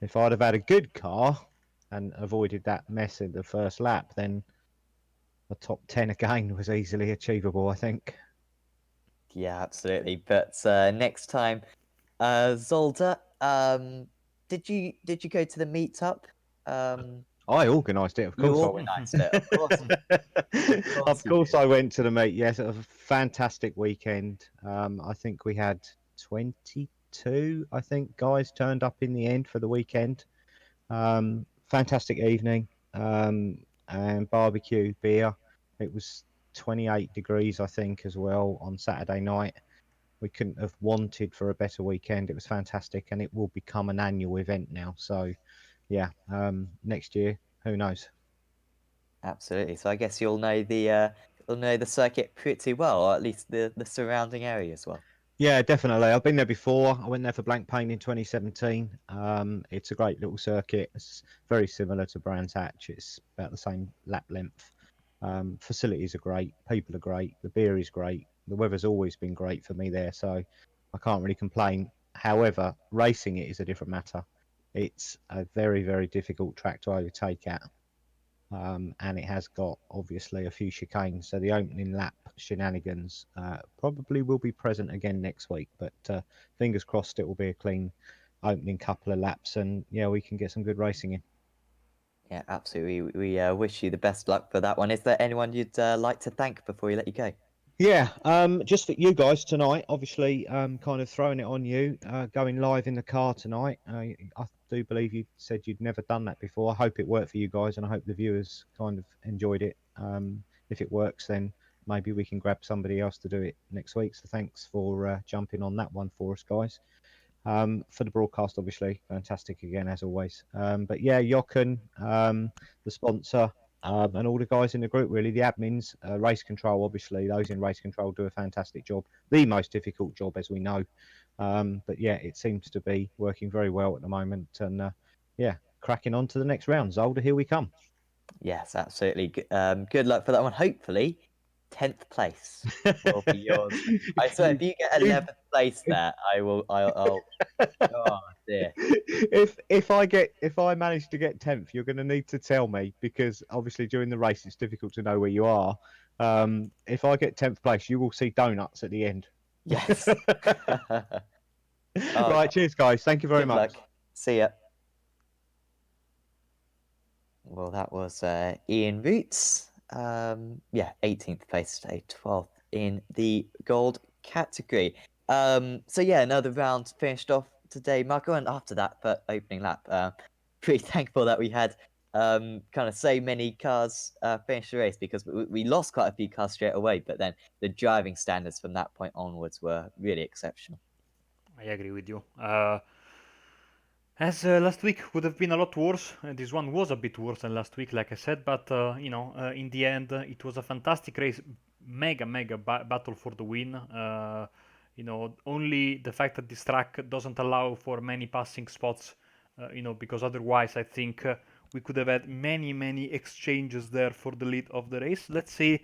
If I'd have had a good car and avoided that mess in the first lap, then the top 10 again was easily achievable, I think. Yeah, absolutely. But next time, Zolder, did you go to the meetup? I organised it, of You course I went. organised it, of course. Of You course did. I went to the meet. Yes, it was a fantastic weekend. I think we had 22, I think, guys turned up in the end for the weekend. Fantastic evening, and barbecue, beer. It was 28 degrees, I think, as well on Saturday night. We couldn't have wanted for a better weekend. It was fantastic, and it will become an annual event now. So, yeah, next year, who knows? Absolutely. So I guess you'll know the circuit pretty well, or at least the surrounding area as well. Yeah, definitely. I've been there before. I went there for Blank Pain in 2017. It's a great little circuit. It's very similar to Brands Hatch. It's about the same lap length. Facilities are great. People are great. The beer is great. The weather's always been great for me there, so I can't really complain. However, racing it is a different matter. It's a very, very difficult track to overtake at. And it has got obviously a few chicanes. So the opening lap shenanigans probably will be present again next week. But fingers crossed it will be a clean opening couple of laps, and yeah, we can get some good racing in. Yeah, absolutely. We wish you the best luck for that one. Is there anyone you'd like to thank before we let you go? Yeah, just for you guys tonight, obviously, kind of throwing it on you, going live in the car tonight. I do believe you said you'd never done that before. I hope it worked for you guys, and I hope the viewers kind of enjoyed it. If it works, then maybe we can grab somebody else to do it next week. So thanks for jumping on that one for us, guys. For the broadcast, obviously, fantastic again as always. But yeah, Jochen, the sponsor, and all the guys in the group, really, the admins, race control, obviously, those in race control do a fantastic job. The most difficult job, as we know. But yeah, it seems to be working very well at the moment. And yeah, cracking on to the next round. Zolder, here we come. Yes, absolutely. Good luck for that one. Hopefully, 10th place will be yours. I swear, if you get 11th place there, I'll. Oh dear. If I manage to get 10th, you're going to need to tell me, because obviously during the race it's difficult to know where you are. If I get 10th place, you will see donuts at the end. Yes. Oh, Right, cheers guys. Thank you very good much. luck. See ya. Well, that was Ian Roots. Yeah, 18th place today, 12th in the gold category. So yeah, another round finished off today, Marco. And after that, for opening lap, pretty thankful that we had kind of so many cars finish the race, because we lost quite a few cars straight away. But then the driving standards from that point onwards were really exceptional. I agree with you. As last week would have been a lot worse, this one was a bit worse than last week, like I said, but in the end, it was a fantastic race, mega battle for the win. Only the fact that this track doesn't allow for many passing spots, because otherwise I think we could have had many exchanges there for the lead of the race. Let's see,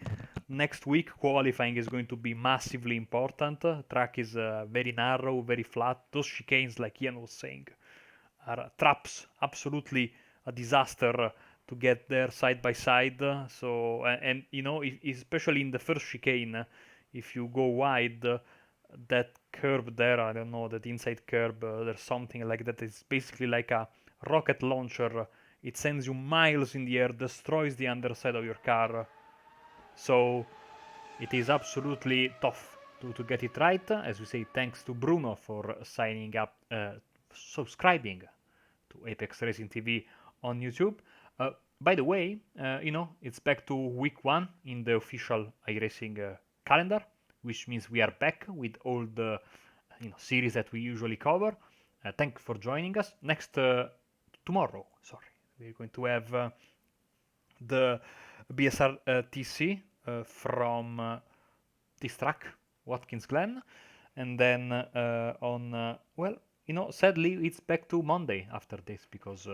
next week qualifying is going to be massively important. Track is very narrow, very flat. Those chicanes, like Ian was saying, are traps, absolutely a disaster to get there side by side. So, and especially in the first chicane, if you go wide, that curve there, I don't know, that inside curve, there's something like that. It's basically like a rocket launcher. It sends you miles in the air, destroys the underside of your car. So it is absolutely tough to get it right. As we say, thanks to Bruno for signing up, subscribing to Apex Racing TV on YouTube. By the way, it's back to week 1 in the official iRacing calendar, which means we are back with all the series that we usually cover. Thank you for joining us. Tomorrow, we're going to have the BSR TC from this track, Watkins Glen, and then sadly, it's back to Monday after this because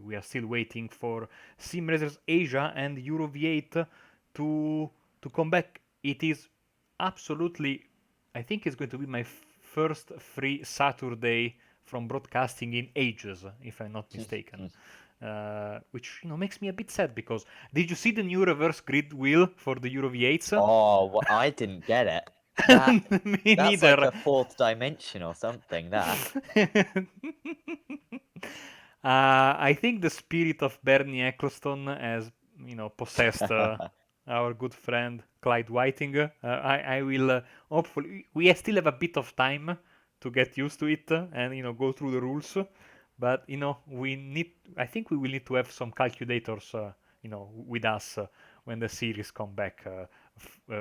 we are still waiting for Sim Racers Asia and Euro V8 to come back. It is absolutely, I think it's going to be my first free Saturday from broadcasting in ages, if I'm not mistaken. Which makes me a bit sad because did you see the new reverse grid wheel for the Euro V8s? Oh, well, I didn't get it. That Me that's like neither. a fourth dimension or something. That. I think the spirit of Bernie Eccleston has, possessed our good friend Clyde Whiting. I will hopefully we still have a bit of time to get used to it and go through the rules. But we need. I think we will need to have some calculators, with us when the series come back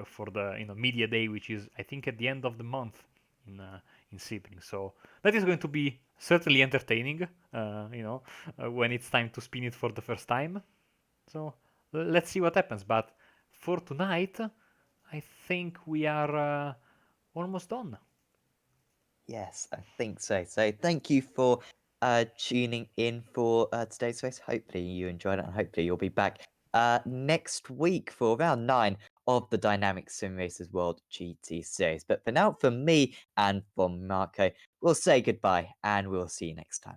for the media day, which is I think at the end of the month in Sebring. So that is going to be certainly entertaining. When it's time to spin it for the first time. So let's see what happens. But for tonight, I think we are almost done. Yes, I think so. So thank you for tuning in for today's race. Hopefully you enjoyed it, and hopefully you'll be back next week for round 9 of the Dynamic Sim Racers World GT Series. But for now, from me and from Marco, we'll say goodbye, and we'll see you next time.